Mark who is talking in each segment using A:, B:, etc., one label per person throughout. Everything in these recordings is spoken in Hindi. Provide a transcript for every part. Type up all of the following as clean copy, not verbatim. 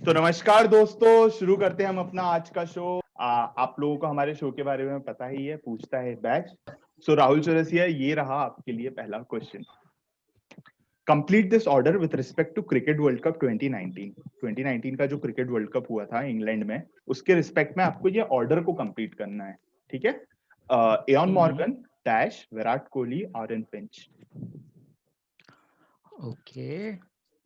A: तो नमस्कार दोस्तों, शुरू करते हैं हम अपना आज का शो। आप लोगों को हमारे शो के बारे में पता ही है, पूछता है बैच। सो राहुल चौरसिया, ये रहा आपके लिए पहला question. Complete this order with respect to cricket world cup 2019। 2019 का जो क्रिकेट वर्ल्ड कप हुआ था इंग्लैंड में, उसके रिस्पेक्ट में आपको ये ऑर्डर को कंप्लीट करना है, ठीक है? Eoin Morgan dash Virat Kohli Aaron Finch.
B: Okay,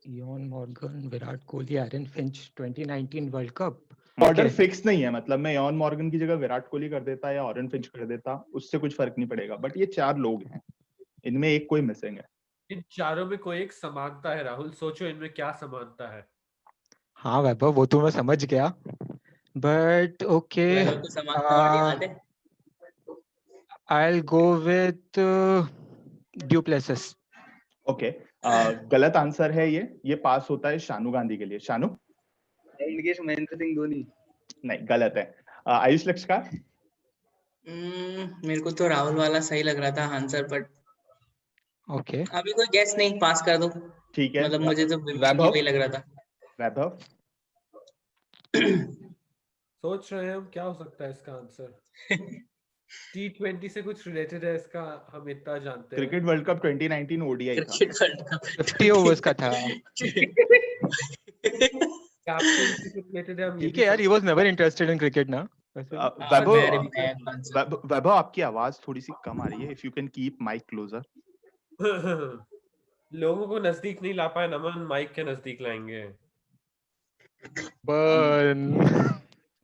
B: Eoin Morgan, Virat Kohli, Aaron Finch, 2019 world cup.
A: Order fix नहीं है, मतलब मैं एयन मॉर्गन की जगह विराट कोहली कर देता या ऑरेन फिंच कर देता, उससे कुछ फर्क नहीं पड़ेगा, बट ये चार लोग हैं, इनमें एक कोई मिसिंग है।
C: इन चारों में कोई एक समानता है। राहुल, सोचो इनमें क्या समानता है।
B: हाँ वैभव, वो तो मैं समझ गया, बट ओके,
D: वैभव को समानता वर्ड याद है?
B: I'll go with Duplessis.
A: Okay, गलत आंसर है ये पास होता है शानू गांधी के लिए। शानू?
E: महेंद्र सिंह धोनी।
A: नहीं, गलत है। आयुष लक्ष्कार?
D: मेरे को तो राहुल वाला सही लग रहा था आंसर, बट
B: ओके,
D: अभी कोई गैस नहीं, पास कर दो।
A: ठीक है,
D: मतलब मुझे तो
A: वैभव?
D: वही लग रहा था।
A: वैभव?
C: सोच रहे हैं हम क्या हो सकता है इसका आंसर। T20 से कुछ रिलेटेड है इसका, हम इतना जानते हैं।
A: क्रिकेट वर्ल्ड कप 2019 ओडीआई था।
D: क्रिकेट वर्ल्ड कप
B: 50 ओवर्स का था।
C: कैप्टन से कुछ रिलेटेड है हम ये
B: ठीक है यार, he was never interested in cricket ना।
A: वैभव, आपकी आवाज थोड़ी सी कम आ रही है, if you can keep mic closer.
C: लोगों को नजदीक नहीं ला पाए, नमन माइक के नजदीक लाएंगे।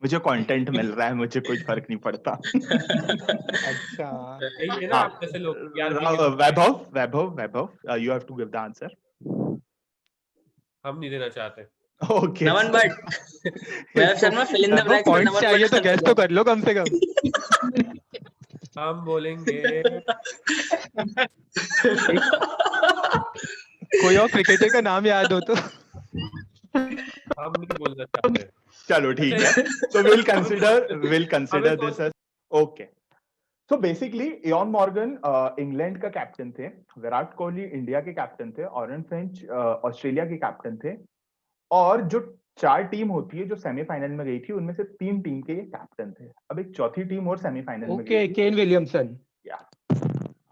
A: मुझे कंटेंट मिल रहा है, मुझे कोई फर्क नहीं पड़ता।
B: अच्छा,
C: यही है ना आप जैसे लोग यार।
A: Vaibhav, you have to give the answer.
C: हम नहीं देना चाहते।
A: Okay,
D: Naman but Vaibhav Sharma fill in the blanks में
B: पॉइंट्स
D: नमन
B: चाहिए तो
D: बट
B: गैस तो कर लो कम से कम।
C: हम बोलेंगे
B: कोई और क्रिकेटर का नाम याद हो तो।
C: हम नहीं बोलना चाहते।
A: चलो ठीक है, so we'll consider this as okay. So basically Eoin Morgan England का कैप्टन थे, विराट कोहली इंडिया के कैप्टन थे, ऑरेन फिंच ऑस्ट्रेलिया के कैप्टन थे, और जो चार टीम होती है जो सेमीफाइनल में गई थी, उनमें से 3 टीम के ये कैप्टन थे। अब एक चौथी टीम और सेमीफाइनल में
B: ओके,
A: गई थी।
B: Kane Williamson.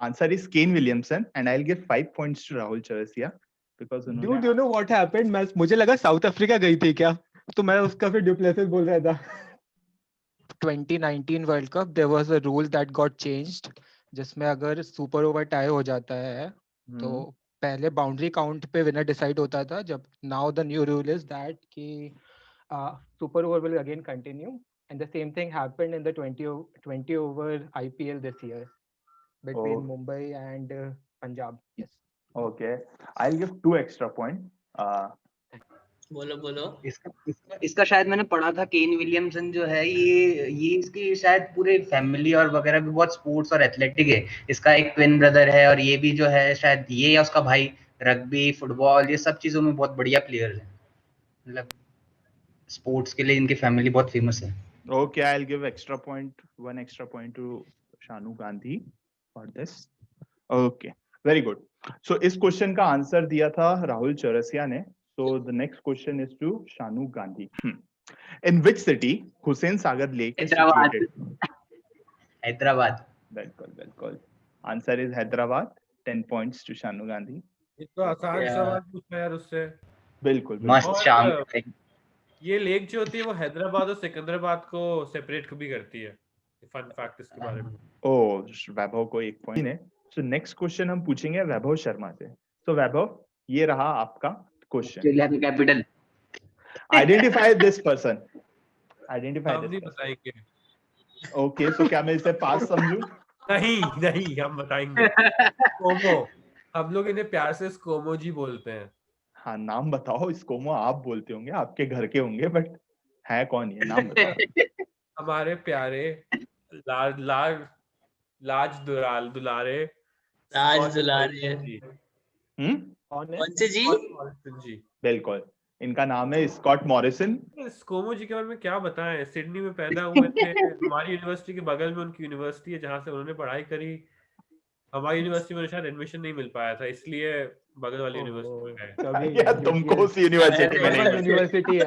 A: Answer is Kane Williamson and I will give 5 points to Rahul Chaurasia because
B: Dude, you know what happened? मुझे लगा साउथ अफ्रीका गई थी क्या, तो मैं उसका फिर ड्यूप्लेसिस बोल रहा था। 2019 world cup there was a rule that got changed, जिसमें अगर सुपर ओवर टाई हो जाता है तो पहले बाउंड्री काउंट पे विनर डिसाइड होता था, जब now the new rule is that कि super over will again continue, and the same thing happened in the 20 over IPL this year between Mumbai and Punjab. Yes.
A: Okay, I'll give 2 extra point.
D: बोलो
E: इसका शायद मैंने पढ़ा था, केन विलियमसन जो है ये इसकी शायद पूरे फैमिली और वगैरह भी बहुत स्पोर्ट्स और एथलेटिक है। इसका एक ट्विन ब्रदर है, और ये भी जो है शायद ये या उसका भाई रग्बी, फुटबॉल, ये सब चीजों में बहुत बढ़िया प्लेयर है। मतलब स्पोर्ट्स के लिए इनकी फैमिली बहुत फेमस है।
A: Okay, I'll give one extra point to Shanu Gandhi for this. Okay, very good. So इस क्वेश्चन का आंसर दिया था राहुल चौरसिया ने. So the next question is to Shanu Gandhi. In which city Hussain Sagar Lake is situated?
E: Hyderabad.
A: बिल्कुल. Answer is Hyderabad. 10 points to Shanu Gandhi.
C: ये तो आसान सवाल पूछा यार उससे.
A: बिल्कुल.
E: मस्त शाम.
C: ये लेक जो होती है वो हैदराबाद और सिकंदराबाद को सेपरेट भी करती है. फन फैक्ट इसके बारे में.
A: वैभव को 1 पॉइंट है. So next question हम पूछेंगे वैभव शर्मा से. So वैभव, ये रहा आपका क्वेश्चन.
E: ऑस्ट्रेलिया की capital.
A: Identify this person. Identify
C: हम
A: this
C: नहीं
A: person.
C: बताएंगे.
A: Okay, so क्या मैं इसे पास समझूं?
C: नहीं, हम बताएंगे. स्कोमो. हम लोग इन्हें प्यार से स्कोमो जी बोलते हैं.
A: हाँ, नाम बताओ. इसकोमो आप बोलते होंगे, आपके घर के होंगे, बट है कौन ये? नाम बताओ.
C: हमारे प्यारे लाज दुलारे
D: कौन से जी?
A: बिल्कुल, इनका नाम है स्कॉट मॉरिसन.
C: स्कोमो जी के बारे में क्या बताएं. सिडनी में पैदा हुए थे. हमारी यूनिवर्सिटी के बगल में उनकी यूनिवर्सिटी है जहाँ से उन्होंने पढ़ाई करी. हमारी यूनिवर्सिटी में शायद एडमिशन नहीं मिल पाया था, इसलिए बगल वाली यूनिवर्सिटी में गए।
B: कभी
A: यार तुमको उस यूनिवर्सिटी में नहीं मिली।
B: यूनिवर्सिटी है।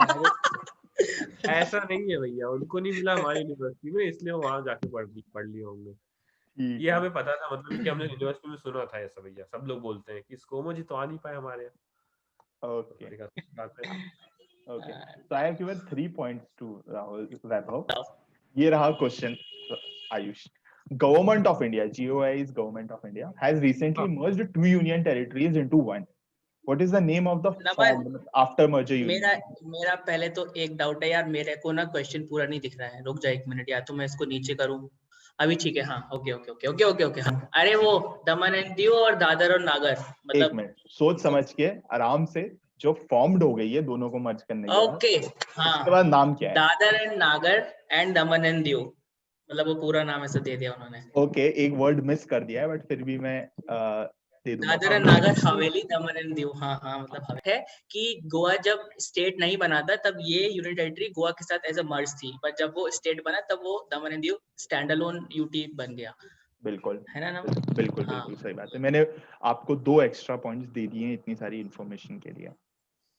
C: ऐसा नहीं है भैया, उनको नहीं मिला हमारी यूनिवर्सिटी में, इसलिए वो वहां जाके पढ़ लिए होंगे।
A: ठीक
C: ये
A: है।
C: हमें पता था, मतलब कि हमने यूनिवर्सिटी में सुना था ऐसा भैया, सब लोग बोलते हैं कि स्कोमो जी तो आ नहीं पाए हमारे यहाँ।
A: ओके
C: मैंने कहा, बात है।
A: Okay, so I have given 3 points to Rahul Vaibhav. ये रहा question Ayush. Government of India, GOI is Government of India, has recently merged 2 union territories into one. What is the name of the form after merger union?
D: मेरा पहले तो एक डाउट है यार, मेरे को ना क्वेश्चन पूरा नहीं दिख रहा है, रुक जा एक मिनट, या तो मैं इसको नीचे करूं अभी, ठीक है, हाँ, okay okay okay okay okay okay, हाँ, अरे वो दमन एंड दीव और दादर और नागर,
A: एक
D: मतलब
A: मिनट सोच समझ के आराम से, जो फॉर्म्ड हो गई है दोनों को मर्ज करने के बाद,
D: ओके, हाँ,
A: उसके बाद नाम क्या है?
D: दादर एंड नागर एंड दमन एंड दीव, मतलब वो पूरा नाम ऐसे दे दिया उन्होंने।
A: ओके, एक वर्ड मिस कर दिया है बट फिर भी मैं दे दूंगा।
D: Dadar and Nagar Haveli, Daman and Diu, हाँ हाँ, मतलब हवेली है कि गोवा जब स्टेट नहीं बना था तब ये यूनियन टेरिटरी गोवा के साथ एज अ मर्ज थी, पर जब वो स्टेट बना तब वो दमन and Diu stand alone UT बन गया,
A: बिल्कुल
D: है ना?
A: बिल्कुल
D: हाँ।
A: बिल्कुल सही बात है। मैंने आपको 2 एक्स्ट्रा पॉइंट्स दे दिए हैं इतनी सारी इंफॉर्मेशन के लिए।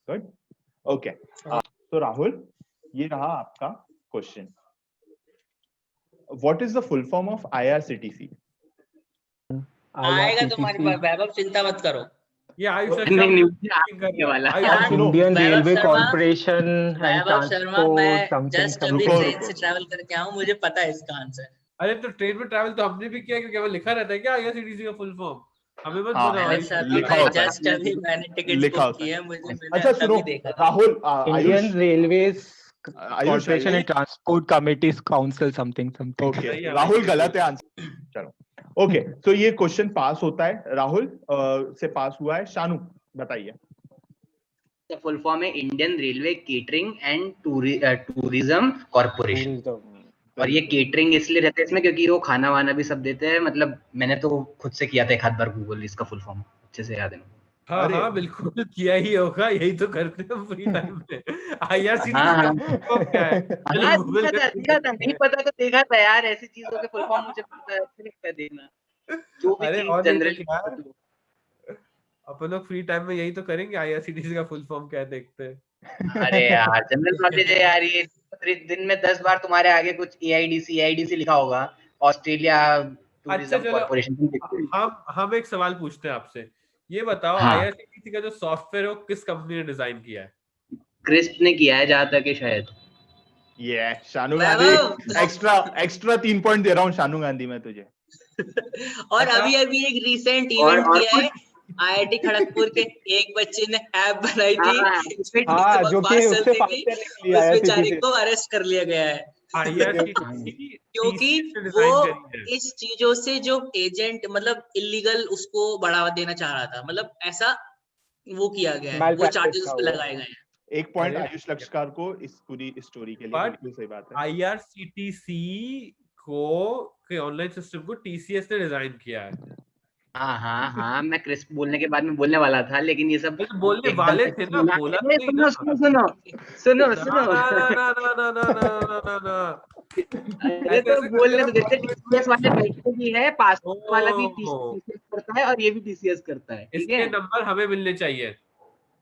A: गुड, ओके, तो राहुल ये रहा आपका question. What is the full form of IRCTC?
D: आएगा तुम्हारे पास वैभव, चिंता मत करो।
C: ये आयुष
E: नहीं वाला।
A: इंडियन
B: रेलवे कॉर्पोरेशन एंड
D: वैभव शर्मा, मैं
B: ट्रांसपोर्ट
D: जस्ट
B: समथिंग
D: अभी
A: रुको,
D: ट्रेन
A: रुको।
D: से ट्रैवल करके आऊं, मुझे पता है इसका आंसर।
C: अरे तो ट्रेन में ट्रैवल तो हमने भी किया, क्योंकि हमें लिखा रहता है क्या IRCTC का फुल फॉर्म, हमें मत
A: हाँ,
C: बताओ।
D: वैभव शर्मा,
A: लिखा
D: मैं
A: होता है।
D: जस्ट अभी मैंने टिकट
A: लिखा
D: बुक
A: होता
D: की
A: है।
D: है, मुझे मैंने
A: अच्छा सुनो
D: तभी देखा था।
A: Rahul,
B: Indian
A: Ayush,
B: railways
A: Ayush
B: corporation and transport committees council something something.
A: Okay,
C: सही है,
A: राहुल
C: भाई।
A: गलत है आंसर। चलो ओके, तो ये क्वेश्चन पास होता है, राहुल से पास हुआ है। शानू बताइए।
E: फुल फॉर्म है Indian railway catering and tourism corporation. और ये केटरिंग इसलिए रहता है इसमें क्योंकि वो खाना वाना भी सब देते हैं, मतलब मैंने तो खुद से किया था एक आध बार गूगल, इसका फुल फॉर्म अच्छे से याद है।
C: हाँ
A: अरे
C: हाँ बिल्कुल किया ही होगा, यही तो करते हैं हम फ्री टाइम में। IRCTC
E: हाँ,
C: का
E: हाँ।
C: फुल फॉर्म क्या है? चलो
E: हाँ,
C: गूगल
E: देखा था, नहीं पता तो देखा था यार, ऐसी चीजों के फुल फॉर्म मुझे पता है, अच्छा लगता है देखना, जो भी
C: अरे
E: चीज
C: और नहीं तो
E: जनरली।
C: क्या, अपन लोग फ्री टाइम में यही तो करेंगे, IRCTC का फुल फॉर्म क्या है देखते हैं।
E: अरे यार जनरल नॉलेज है यार, ये दिन में 10 बार तुम्हारे आगे कुछ AIDC लिखा होगा, ऑस्ट्रेलिया
C: अच्छा
E: टूरिज्म
C: चलो,
E: कॉर्पोरेशन।
C: हम एक सवाल पूछते हैं आपसे, ये बताओ
E: हाँ,
C: IRCTC का जो सॉफ्टवेयर है वो किस कंपनी ने डिजाइन किया है?
E: क्रिस्प ने किया है जहां तक है शायद।
A: ये शानू गांधी,
D: वैभव
A: एक्स्ट्रा 3 पॉइंट दे रहा हूँ शानू गांधी मैं तुझे।
D: और
C: अच्छा।
D: अभी अभी एक रिसेंट
E: और
D: इवेंट किया है, IIT खड़गपुर के एक बच्चे ने ऐप बनाई थी
E: हाँ,
D: जिसमें
B: हाँ, जो कि
D: बकवास
B: उससे
D: चलती थी,
B: फाइल निकली
D: उस
B: IRCTC
D: बेचारे
B: से।
D: को अरेस्ट कर लिया गया है
C: IRCTC
D: क्योंकि
C: TCS ने
D: वो
C: डिजाइन करी है।
D: इस चीजों से जो एजेंट मतलब इलीगल उसको बढ़ावा देना चाह रहा था, मतलब ऐसा वो किया गया है, वो
B: Malpractice
D: चार्जेस उस
B: था
D: पे
B: वो।
D: लगाए गए हैं।
A: एक पॉइंट
C: अरे
A: आयुष लक्ष्कार को इस पूरी स्टोरी के लिए,
C: But
A: बिल्कुल सही बात है।
C: IRCTC को के ऑनलाइन सिस्टम को TCS ने डिजाइन किया है।
E: हाँ, मैं क्रिस्प बोलने के बाद में बोलने वाला था, लेकिन ये सब
C: तो बोलने
E: एकदम
C: वाले थे ना,
E: बोला।
C: बोला तो नहीं
E: सुनो
C: ना।
E: सुनो सुनो सुनो
C: ना
E: सुनो
C: ना ना ना ना ना ना ना ना ना।
E: अरे
C: ऐसे
E: तो
C: ऐसे करके
E: बोलने
C: ना
E: तो देते, TCS वाले बैठते भी है, पासपोर्ट वाला भी
C: ओह,
E: TCS करता है और ये भी TCS करता है, ठीक
C: इसके
E: है।
C: नंबर हमें मिलने चाहिए।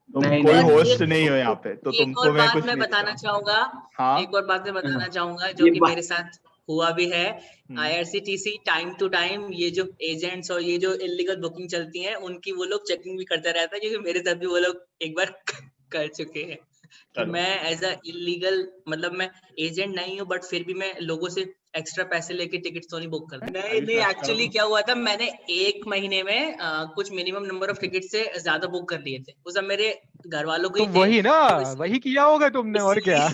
A: तुम
E: नहीं
A: कोई
D: और
E: नहीं
A: होस्ट
D: एक
A: नहीं हो यहाँ पे, तो
D: एक
A: तुमको
D: और
A: मैं
D: बात
A: कुछ
D: मैं
A: नहीं
D: बताना
A: बताऊँ।
D: चाहूंगा,
A: हाँ,
D: एक और बात मैं बताना चाहूंगा जो
E: ये
D: कि मेरे साथ हुआ भी है। IRCTC टाइम टू टाइम ये जो एजेंट्स और ये जो इलीगल बुकिंग चलती हैं उनकी वो लोग चेकिंग भी करते रहता है, क्योंकि मेरे साथ भी वो लोग एक बार कर चुके हैं कि
A: चलो।
D: मैं एज अ इलीगल, मतलब मैं एजेंट नहीं हूँ बट फिर भी मैं लोगों से एक्स्ट्रा पैसे लेके टिकट तो नहीं बुक करता। नहीं एक्चुअली क्या हुआ था, मैंने एक महीने में कुछ मिनिमम नंबर ऑफ टिकट से ज्यादा बुक कर लिए थे, वो सब मेरे घर वालों को
B: तो
D: ही थे।
B: वही ना,
D: तो
B: वही किया होगा तुमने, और क्या।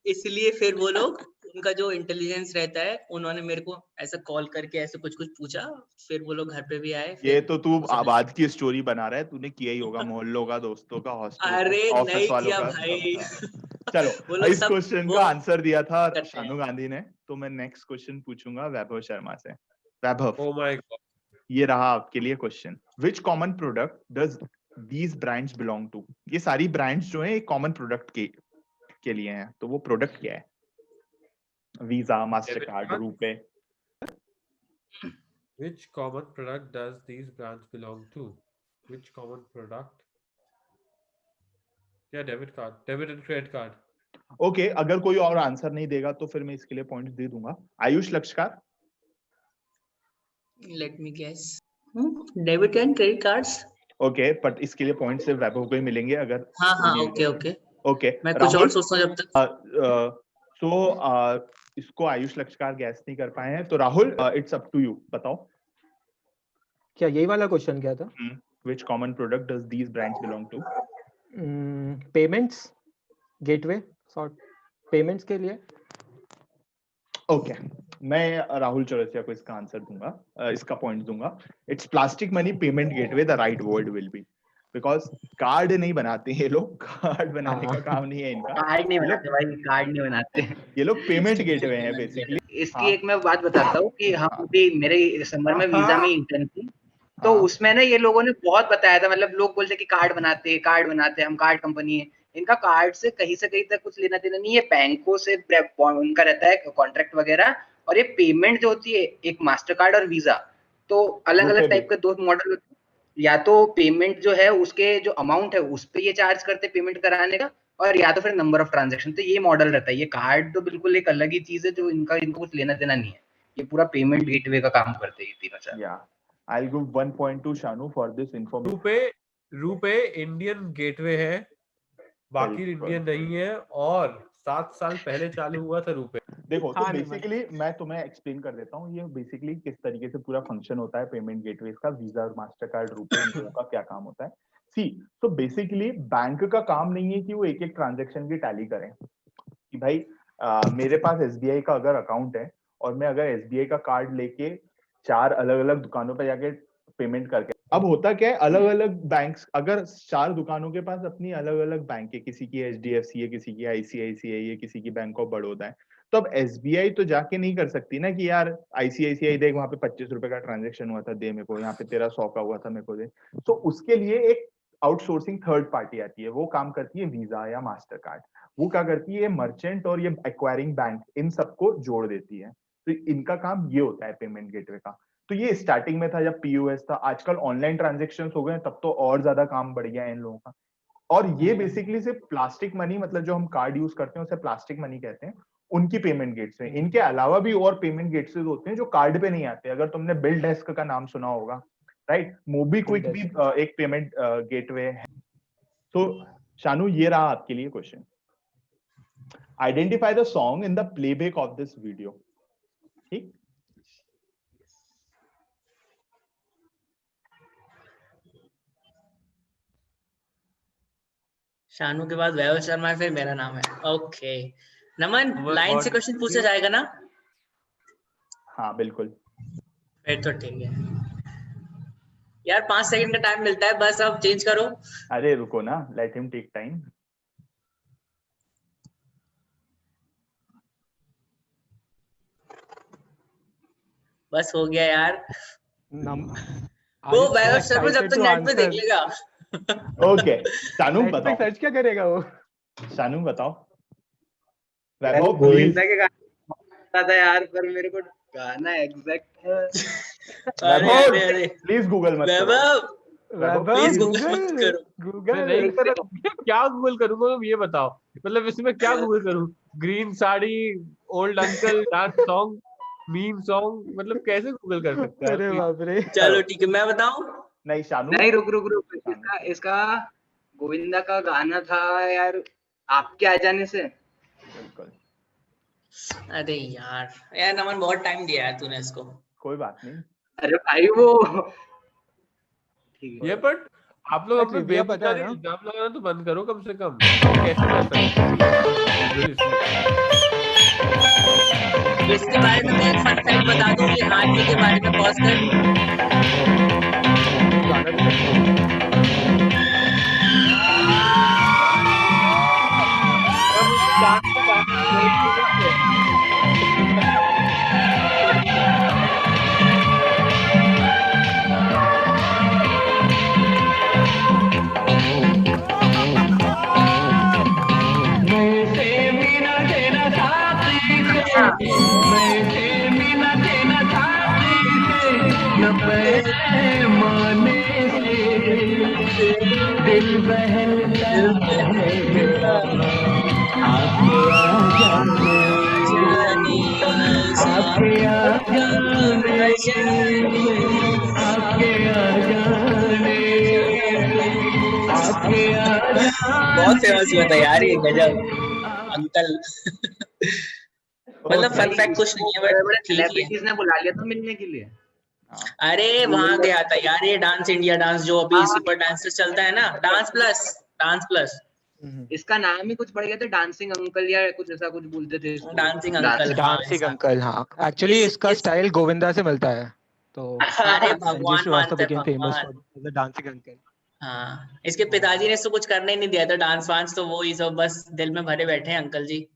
D: इसलिए फिर वो लोग, उनका जो इंटेलिजेंस रहता है, उन्होंने मेरे को ऐसा कॉल करके ऐसे कुछ कुछ पूछा, फिर वो लोग घर पे भी आए।
A: ये
D: फिर
A: तो तू
D: वो सब
A: आबाद की स्टोरी बना रहा है, तूने किया ही होगा, मोहल्लों का, दोस्तों का, हॉस्टल
D: अरे
A: का, ऑफिस
D: नहीं
A: वालों
D: किया
A: का,
D: भाई।
A: सबका। चलो,
D: वो लोग
A: इस
D: सब
A: क्वेश्चन
D: वो
A: का आंसर दिया था
D: करते हैं।
A: शानू गांधी ने, तो मैं नेक्स्ट क्वेश्चन पूछूंगा वैभव शर्मा से। वैभव,
C: ओह माय गॉड,
A: ये रहा आपके लिए question. Which common product does these brands belong to? ये सारी ब्रांड्स जो है एक कॉमन प्रोडक्ट के लिए हैं, तो वो प्रोडक्ट क्या है? Visa, Mastercard, RuPay.
C: which common product does these brands belong to? Which common product? क्या debit card, debit and credit card?
A: Okay, अगर कोई और आंसर नहीं देगा तो फिर मैं इसके लिए पॉइंट्स दे दूंगा। Ayush Lakshkar,
D: let me guess, debit and credit cards.
A: Okay, but इसके लिए पॉइंट्स सिर्फ वैभव को ही मिलेंगे अगर।
D: हाँ, ओके ओके,
A: ओके,
D: मैं कुछ और सोचता हूँ जब तक।
A: सो इसको आयुष लक्षकार गैस नहीं कर पाए हैं, तो Rahul it's up to you, बताओ।
B: क्या यही वाला क्वेश्चन क्या था?
A: Which common product does these brands belong to?
B: Payments gateway, sort payments के लिए।
A: ओके, मैं राहुल चौरसिया को इसका आंसर दूंगा, इसका पॉइंट दूंगा। It's plastic money payment gateway, the right word will be, because card नहीं बनाते ये लोग, कार्ड बनाने का काम नहीं है इनका।
E: कार्ड नहीं बनाते भाई, कार्ड नहीं बनाते।
A: ये लोग पेमेंट गेटवे हैं बेसिकली।
E: इसकी एक मैं बात बताता हूँ कि हम भी मेरे समर में वीजा में इंटर्न थी, तो उसमें ना ये लोगों ने बहुत बताया था, मतलब लोग बोलते कि कार्ड बनाते हैं, हम कार्ड कंपनी है। इनका कार्ड से कहीं तक कुछ लेना देना नहीं है, बैंकों से उनका रहता है कॉन्ट्रैक्ट वगैरह। और ये पेमेंट जो होती है, एक मास्टर कार्ड और वीजा, तो अलग अलग टाइप के दो मॉडल होते हैं। या तो पेमेंट जो है उसके जो अमाउंट है उस पे ये चार्ज करते पेमेंट कराने का, और या तो फिर नंबर ऑफ ट्रांजैक्शन। तो ये मॉडल रहता है। ये कार्ड तो बिल्कुल एक अलग ही चीज है, जो इनको कुछ लेना देना नहीं है। ये पूरा पेमेंट गेटवे का काम करते हैं ये तीनों चार।
A: या I'll give 1 point to Shanu for this information.
C: रुपए इंडियन गेटवे है, बाकी इंडियन नहीं है, और 7 साल पहले चालू हुआ था रुपए।
A: देखो, तो बेसिकली मैं तुम्हें एक्सप्लेन कर देता हूँ ये बेसिकली किस तरीके से पूरा फंक्शन होता है पेमेंट गेटवे का। वीजा और मास्टर कार्ड, रुपए, इन लोगों का क्या काम होता है। सी, तो बेसिकली बैंक का काम नहीं है कि वो एक एक ट्रांजेक्शन की टैली करें कि भाई मेरे पास एसबीआई का अगर अकाउंट है और मैं अगर एसबीआई का कार्ड लेके 4 अलग अलग दुकानों पर जाके पेमेंट करके, अब होता क्या है, अलग अलग बैंक्स, अगर 4 दुकानों के पास अपनी अलग अलग बैंक है, किसी की एचडीएफसी है, किसी की आईसीआईसीआई है, किसी की बैंक ऑफ बड़ौदा है, तो अब एसबीआई तो जाके नहीं कर सकती ना कि यार आईसीआईसीआई देख वहां पे 25 रुपए का ट्रांजेक्शन हुआ था, दे मेरे को, यहाँ पे तेरा 100 का हुआ था, मेरे को दे। तो उसके लिए एक आउटसोर्सिंग थर्ड पार्टी आती है, वो काम करती है वीजा या मास्टर कार्ड। वो क्या करती है, मर्चेंट और ये एक्वायरिंग बैंक, इन सबको जोड़ देती है। तो इनका काम ये होता है पेमेंट गेटवे का। तो ये स्टार्टिंग में था जब पीओएस था, आजकल ऑनलाइन ट्रांजैक्शंस हो गए, तब तो और ज्यादा काम बढ़ गया है इन लोगों का। और ये बेसिकली सिर्फ प्लास्टिक मनी, मतलब जो हम कार्ड यूज करते हैं उसे प्लास्टिक मनी कहते हैं, उनकी पेमेंट गेट्स हैं। इनके अलावा भी और पेमेंट गेट्स होते हैं जो कार्ड पे नहीं आते। अगर तुमने बिल डेस्क का नाम सुना होगा, राइट, मोबीक्विक भी एक पेमेंट गेटवे है। तो शानू, ये रहा आपके लिए question. Identify the song in the playback of this video. ठीक,
D: शानू के बाद वैभव शर्मा, फिर मेरा नाम है। ओके नमन, लाइन से क्वेश्चन पूछा जाएगा ना?
A: हाँ बिल्कुल,
D: फिर तो ठीक है यार, 5 सेकंड का टाइम मिलता है बस, अब चेंज करो।
A: अरे रुको ना, लेट हिम टेक टाइम।
D: बस हो गया यार,
B: वो
D: वैभव शर्मा जब तक नेट पे देख लेगा।
A: ओके, शानू बताओ,
B: सर्च क्या करेगा वो?
A: शानू बताओ।
E: वैभव गोविंदा के गाना पता था यार, पर मेरे को गाना एग्जैक्ट
D: अरे
A: प्लीज गूगल मत करो।
D: प्लीज गूगल
C: क्या गूगल करूंगा तुम ये बताओ, मतलब इसमें क्या गूगल करूं? Green sari, old uncle, dance song, meme song, मतलब कैसे गूगल कर सकते हैं?
B: अरे बाप रे।
D: चलो ठीक है, मैं बताऊं?
A: नहीं शानू,
E: नहीं, रुक इसका गोविंदा का गाना था यार, आपके आ जाने से।
A: बिल्कुल।
D: अरे यार नमन, बहुत टाइम दिया है तूने इसको।
A: कोई बात नहीं।
E: अरे भाई वो ठीक है
C: ये बट आप लोग अपने
B: ट्रिविया पता है ना?
C: इल्जाम लगाना तो बंद करो कम से कम। कैसे कर सकते हैं?
D: तो इसके बारे में मैं एक फन फैक्ट बता दूं, ये हाथी के बारे में पॉज कर।
E: दिल बहलता है मेरा, आके आ जाने, आके आ जाने, आके आ जाने, आके आ जाने।
D: बहुत फेमस हुआ था यार ये, गजब अंकल। मतलब फन फैक्ट कुछ नहीं है
E: बड़े
D: बट
E: बड़े
D: ठीक ही है।
E: सेलिब्रिटीज ने बुला लिया था मिलने के लिए।
D: अरे वहां गया था यार ये डांस इंडिया डांस, जो अभी
E: हाँ,
D: सुपर डांसर चलता है ना, डांस प्लस
E: इसका नाम ही कुछ पड़ गया था, डांसिंग अंकल या कुछ ऐसा कुछ बोलते थे इसको।
D: Dancing uncle.
B: डांसिंग अंकल, हाँ एक्चुअली इसका स्टाइल गोविंदा से मिलता है, तो
D: अरे
B: संजय
D: भगवान
B: श्रीवास्तव
D: मानते हैं
B: became famous
D: भगवान।
B: for the dancing uncle.
D: हाँ, इसके पिताजी ने इसको कुछ करने ही नहीं दिया था डांस वांस, तो वो ही सब बस दिल में भरे बैठे हैं अंकल जी।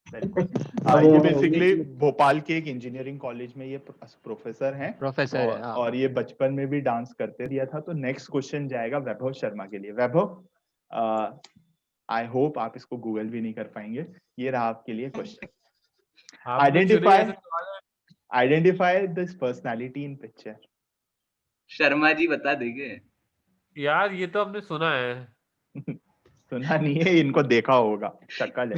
A: बिल्कुल। ये बेसिकली भोपाल के एक इंजीनियरिंग कॉलेज में ये प्रोफेसर हैं,
B: प्रोफेसर है, हाँ।
A: और ये बचपन में भी डांस करते दिया था। तो नेक्स्ट क्वेश्चन जाएगा वैभव शर्मा के लिए। वैभव, आई होप आप इसको गूगल भी नहीं कर पाएंगे। ये रहा आपके लिए question. Identify this personality in picture.
E: Sharma ji बता देंगे
C: यार ये तो हमने सुना है।
A: सुना नहीं है, इनको देखा होगा, शक्ल है।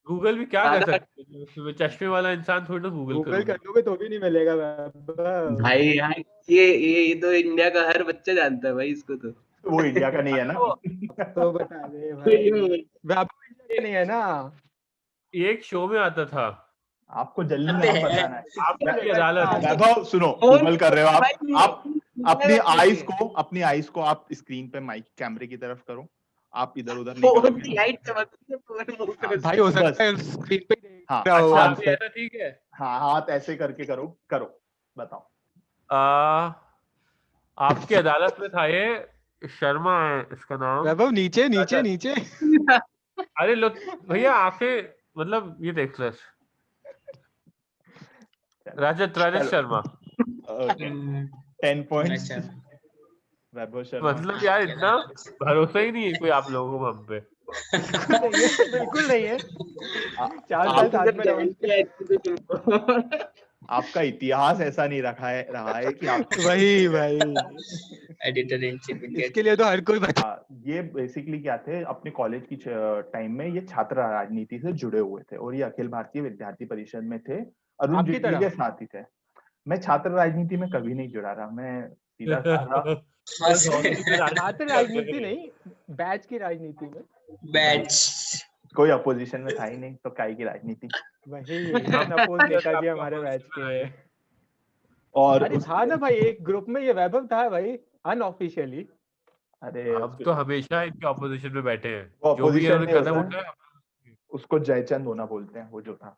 C: गूगल भी क्या कर सकते हैं, चश्मे वाला इंसान थोड़ी ना गूगल
B: कर लोगे तो भी नहीं मिलेगा
E: भाई यार, ये तो इंडिया का हर बच्चा जानता है भाई इसको तो।
A: वो इंडिया का नहीं है ना।
B: तो बता दे भाई, वैभव इंडिया नहीं है ना।
C: एक शो में आता था।
A: आपको जल्दी नाम बताना है।
C: आपकी अदालत।
A: वैभव सुनो, गूगल कर रहे हो आप अपनी आईज को आप स्क्रीन पे माइक कैमरे की तरफ करो, आप इधर उधर नहीं करोगे।
B: भाई हो सकता है स्क्रीन पे
A: हाँ,
C: अच्छा अभी ऐसा ठीक है।
A: हाँ, हाथ ऐसे करके करो बताओ।
C: आपकी अदालत में था ये, शर्मा है इसका नाम।
B: वैभव नीचे नीचे नीचे।
C: अरे लो भैया आंखें, मतलब ये देख लो, रजत शर्मा।
A: 10 पॉइंट्स वैभव शर्मा।
C: मतलब यार इतना भरोसा ही नहीं है कोई आप लोगों को हम पे।
B: बिल्कुल नहीं है। 4 साल साथ में रहो।
A: आपका इतिहास ऐसा नहीं रहा है कि आप
B: वही भाई
D: एडिटर इन चीफ।
B: इसके लिए तो हर कोई
A: ये बेसिकली क्या थे, अपने कॉलेज की टाइम में ये छात्र राजनीति से जुड़े हुए थे, और ये अखिल भारतीय विद्यार्थी परिषद में थे, अरुण जेटली के साथ ही थे। मैं छात्र राजनीति में कभी नहीं जुड़ा रहा, मैं सीधा साधा
B: छात्र राजनीति नहीं, बैच की राजनीति में।
D: बैच
A: कोई अपोजिशन में था ही नहीं, तो काय की राजनीति।
B: वही अपोज नेताजी हमारे बैच के।
A: और
B: अरे था ना भाई, एक ग्रुप में ये वैभव था भाई, अनऑफिशियली।
A: अरे
C: अब तो हमेशा इनके अपोजिशन में बैठे हैं।
A: वो
C: जो भी
A: अपोजिशन
C: कदम उठाए
A: उसको जयचंद होना बोलते हैं, वो जो था।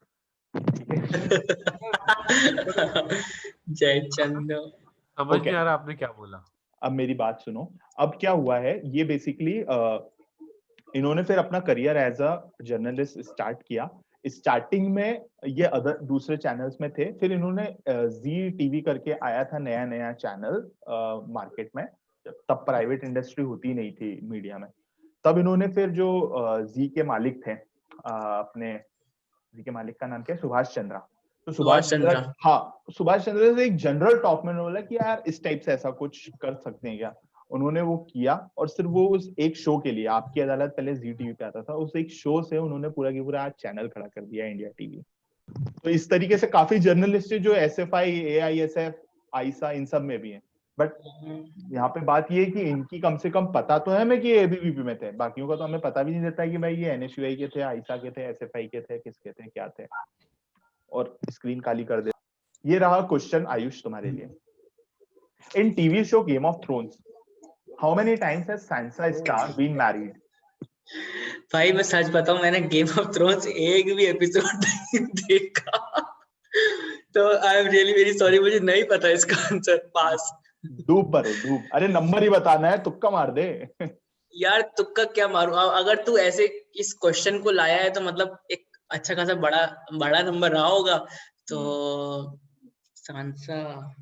D: जयचंद।
C: समझ नहीं आ रहा आपने क्या बोला।
A: अब मेरी बात सुनो, अब क्या हुआ है, ये बेसिकली इन्होंने फिर अपना career as a journalist start किया। स्टार्टिंग में ये दूसरे चैनल्स में थे, फिर इन्होंने जी टीवी करके आया था नया चैनल मार्केट में, तब प्राइवेट इंडस्ट्री होती नहीं थी मीडिया में। तब इन्होंने फिर जो जी के मालिक थे, अपने जी के मालिक का नाम क्या है, सुभाष चंद्रा। तो सुभाष चंद्रा से एक जनरल टॉक में बोला कि यार इस टाइप से ऐसा कुछ कर सकते हैं क्या। उन्होंने वो किया, और सिर्फ वो उस एक शो के लिए, आपकी अदालत पहले जी टीवी पे आता था, उस एक शो से उन्होंने पूरा की पूरा आज चैनल खड़ा कर दिया इंडिया टीवी। तो इस तरीके से काफी जर्नलिस्ट जो SFI, AISF, आईसा, इन सब में भी हैं। बट यहाँ पे बात ये है कि इनकी कम से कम पता तो है हमें कि ABVP में थे, बाकियों का तो हमें पता भी नहीं रहता है कि भाई ये NSUI के थे, आईसा के थे, SFI के थे, किसके थे, क्या थे, और स्क्रीन काली कर दे। ये रहा क्वेश्चन आयुष तुम्हारे लिए। In TV show Game of Thrones, how many times has Sansa Stark been married?
D: भाई मैं सच बताऊं, मैंने गेम ऑफ थ्रोन्स एक भी एपिसोड नहीं देखा, तो I am really very sorry, मुझे नहीं पता इसका आंसर। पास।
A: डूब भरो, डूब। अरे नंबर ही बताना है, तुक्का मार दे।
D: यार तुक्का क्या मारूं, अगर तू ऐसे इस क्वेश्चन को लाया है तो मतलब एक अच्छा खासा बड़ा नंबर रहा होगा। तो सांसा,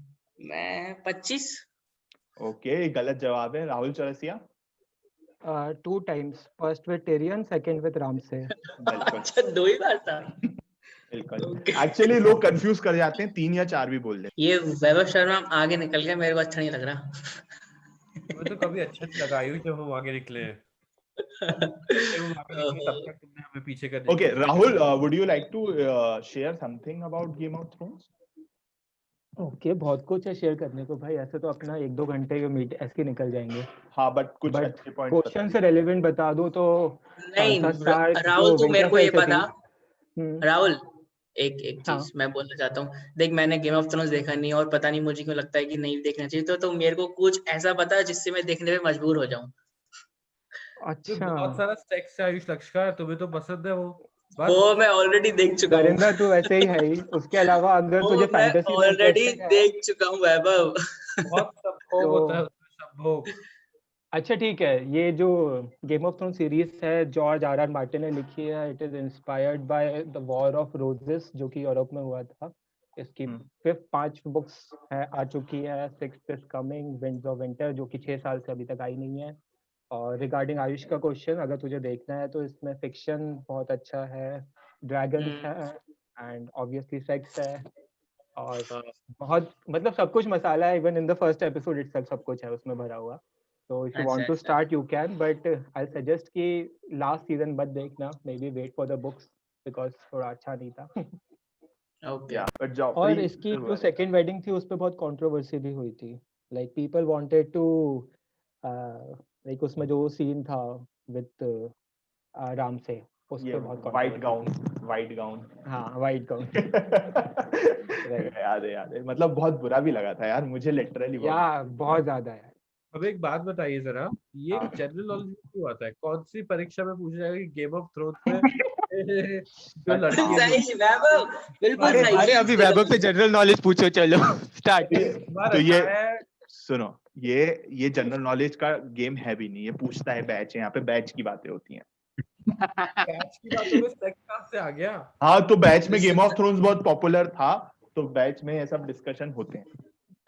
D: मैं 25।
A: ओके, गलत जवाब है। Rahul Chaurasia?
B: 2 times, first with Tyrion, second with Ramsay.
A: बिल्कुल।
D: अच्छा, 2 ही बार था।
A: बिल्कुल एक्चुअली लोग कंफ्यूज कर जाते हैं, 3 या 4 भी बोल देते
D: ये वैभव शर्मा आगे निकल गया, मेरे को अच्छा नहीं लग रहा।
C: तुम्हें तो कभी अच्छा नहीं लगा आयुष जब हम आगे निकले हैं। हम आगे निकले तब तक तुमने हमें पीछे कर दिया।
A: Okay, Rahul, would you like to share something about Game of Thrones?
B: Okay बहुत कुछ है शेयर करने को भाई, ऐसे तो अपना 1-2 घंटे के मीट ऐसे निकल जाएंगे,
A: हाँ बट कुछ
B: बट
A: अच्छे पॉइंट्स
B: क्वेश्चन से रेलेवेंट बता दूं तो
D: नहीं
B: सांसा स्टार्क
D: राहुल,
B: जो
D: तू मेरे को ये
B: विंटरफेल
D: बता,
B: सिटी।
D: राहुल एक चीज
B: हाँ
D: मैं बोलना चाहता हूँ। देख मैंने गेम ऑफ थ्रोन्स देखा नहीं और पता नहीं मुझे क्यों लगता है कि नहीं देखना चाहिए, तो मेरे को कुछ ऐसा बता जिससे मैं देखने पे मजबूर हो जाऊं।
B: अच्छा
C: बहुत सारा सेक्स है आयुष लक्ष्कर, तुम्हें तो पसंद है वो। बस
D: वो मैं ऑलरेडी देख चुका हूँ।
B: गरिंदा तू वैसे ही है ही, उसके अलावा अगर
D: वो
B: तुझे
D: मैं
B: फैंटेसी में
D: ऑलरेडी
B: इंटरेस्टेड है
D: देख चुका हूँ वैभव।
C: बहुत संभोग
B: तो
C: होता है उसमें, संभोग।
B: अच्छा ठीक है, ये जो गेम ऑफ थ्रोन सीरीज है जॉर्ज आर आर मार्टिन ने लिखी है, it is inspired by the war of roses जो कि यूरोप में हुआ था। इसकी 5 बुक्स है आ चुकी है, 6th is coming, winds of winter, जो कि 6 साल से अभी तक आई नहीं है। और रिगार्डिंग आयुष का क्वेश्चन, अगर तुझे देखना है तो इसमें फिक्शन बहुत अच्छा है, ड्रैगन्स है एंड ऑब्वियसली सेक्स है, और बहुत मतलब सब कुछ मसाला है, even in the first episode itself सब कुछ है उसमें भरा हुआ। तो if you want to start you can, but I suggest कि लास्ट सीजन मत देखना, maybe wait for the books because थोड़ा अच्छा नहीं था।
D: ओके
A: Yeah, but
B: और
A: Joffrey
B: इसकी
A: still
B: जो
A: was-
B: सेकंड वेडिंग थी उस पे बहुत कंट्रोवर्सी भी हुई थी, like people wanted to like उसमें जो सीन था विद राम से, उस
A: ये
B: पे बहुत
A: वाइट
B: controversy
A: गाउन
B: थी। हाँ वाइट गाउन
A: याद है, मतलब बहुत बुरा भी लगा था यार मुझे, लिटरली
B: या बहुत ज्यादा है।
C: अब एक बात बताइए जरा, ये
A: हाँ।
C: जनरल नॉलेज क्यों आता है? कौन सी परीक्षा में पूछा जाएगा कि गेम ऑफ थ्रोन्स में जो लड़की है
D: सही वैभव, बिल्कुल
B: अरे
D: सही।
B: अरे अभी वैभव से जनरल नॉलेज पूछो, चलो स्टार्ट।
A: तो ये सुनो, ये जनरल नॉलेज का गेम है भी नहीं, ये पूछता है बैच है, यहाँ पे बैच की बातें होती हैं।
C: बैच की बातों में सेक्स कहाँ से आ गया?
A: हाँ तो बैच में गेम ऑफ थ्रोन्स बहुत पॉपुलर था, तो बैच में ये सब डिस्कशन होते हैं।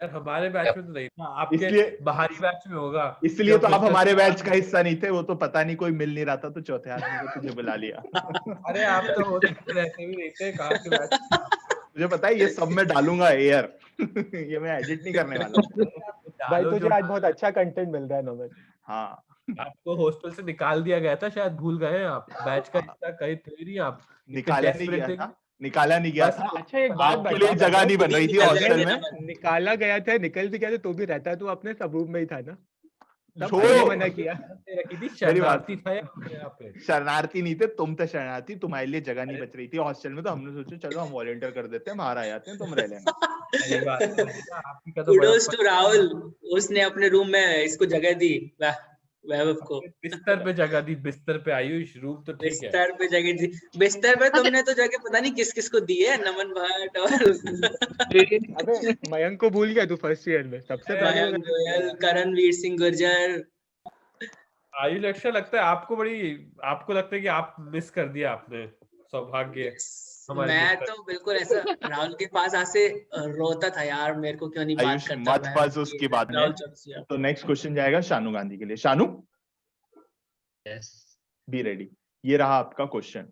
C: यार हमारे बैच में तो नहीं था, आपके
A: इसलिए-
C: बाहरी बैच में होगा।
A: इसलिए तो
C: जब
A: आप
C: winter-
A: हमारे बैच का हिस्सा नहीं थे, वो तो पता नहीं कोई मिल नहीं रहा था तो चौथे आदमी को तुझे बुला लिया।
C: अरे आप तो हो सकते रहते भी नहीं थे, कहाँ के बैच?
A: मुझे पता है ये सब मैं डालूंगा एयर। ये मैं एडिट नहीं करने वाला हूँ।
B: भाई
C: डालो
B: तुझे
C: जो-
B: आज बहुत अच्छा कंटेंट मिल रहा है नमन।
A: हाँ
C: आपको हॉस्टल से निकाल दिया गया था, शायद भूल गए आप। बैच का हिस्सा कहीं थे नहीं आप।
A: निकाला नहीं
C: desperate
A: गया
C: थे
A: था,
C: कि-
A: निकाला नहीं गया
C: बस-
A: था।
B: अच्छा एक बात
A: आपके लिए जगह नहीं बन रही थी
D: निकाला
A: हॉस्टल
D: गया
A: में।
D: था।
B: निकाला गया था, निकल भी गया था तो भी रहता तो अपने सब रूम में ही था ना, तब
A: छोड़ो।
B: मैंने मना किया।
C: रखी थी,
A: मेरी बात-
C: शरणार्थी था यहाँ पे।
A: शरणार्थी नहीं थे, तुम थे शरणार्थी, तुम्हारे लिए जगह नहीं बच रही थी हॉस्टल में, तो हमने सोचा चलो हम वॉलंटियर कर देते हैं, बाहर आ जाते हैं, तुम रह लेना।
C: सही बात है, आपकी का तो बड़ा
D: कुडोस टू राहुल, उसने अपने रूम में इसको जगह दी वैभव को।
C: बिस्तर पे जगह दी, बिस्तर पे आयुष, रूम तो ठीक है।
D: बिस्तर पे जगह दी, बिस्तर पे तुमने तो जगह पता नहीं किस किस को दी है, नमन भट्ट और
B: अबे मयंक को भूल गया तू फर्स्ट ईयर में, सबसे पहले
D: मयंक गोयल, करणवीर सिंह गुर्जर।
C: आयुष अच्छा लगता है आपको लगता है कि आप मिस कर दिया आपने सौभाग्य। हमारे
D: मैं
C: बिस्तर।
D: तो बिल्कुल ऐसा राहुल के पास आसे रोता था यार, मेरे को क्यों नहीं बात
A: आयुष
D: करता
A: मत
D: मैं,
A: फंस उसकी बात में।
D: राहुल चौरसिया।
A: तो नेक्स्ट क्वेश्चन जाएगा शानू गांधी के लिए। शानू
E: Yes.
A: बी रेडी, ये रहा आपका question.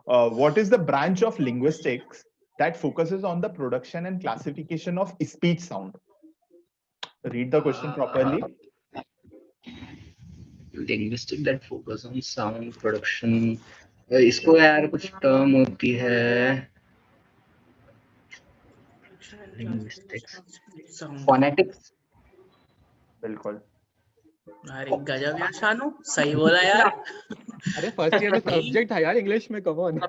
A: What is the branch of linguistics that focuses on the production and classification of speech sound? Read the question properly.
E: Linguistic that focus on sound production. इसको यार कुछ टर्म होती है, Linguistics. phonetics.
A: बिल्कुल
D: अरे गजब यार शानू, सही बोला यार।
B: अरे फर्स्ट ईयर में सब्जेक्ट था यार इंग्लिश में, कम ऑन।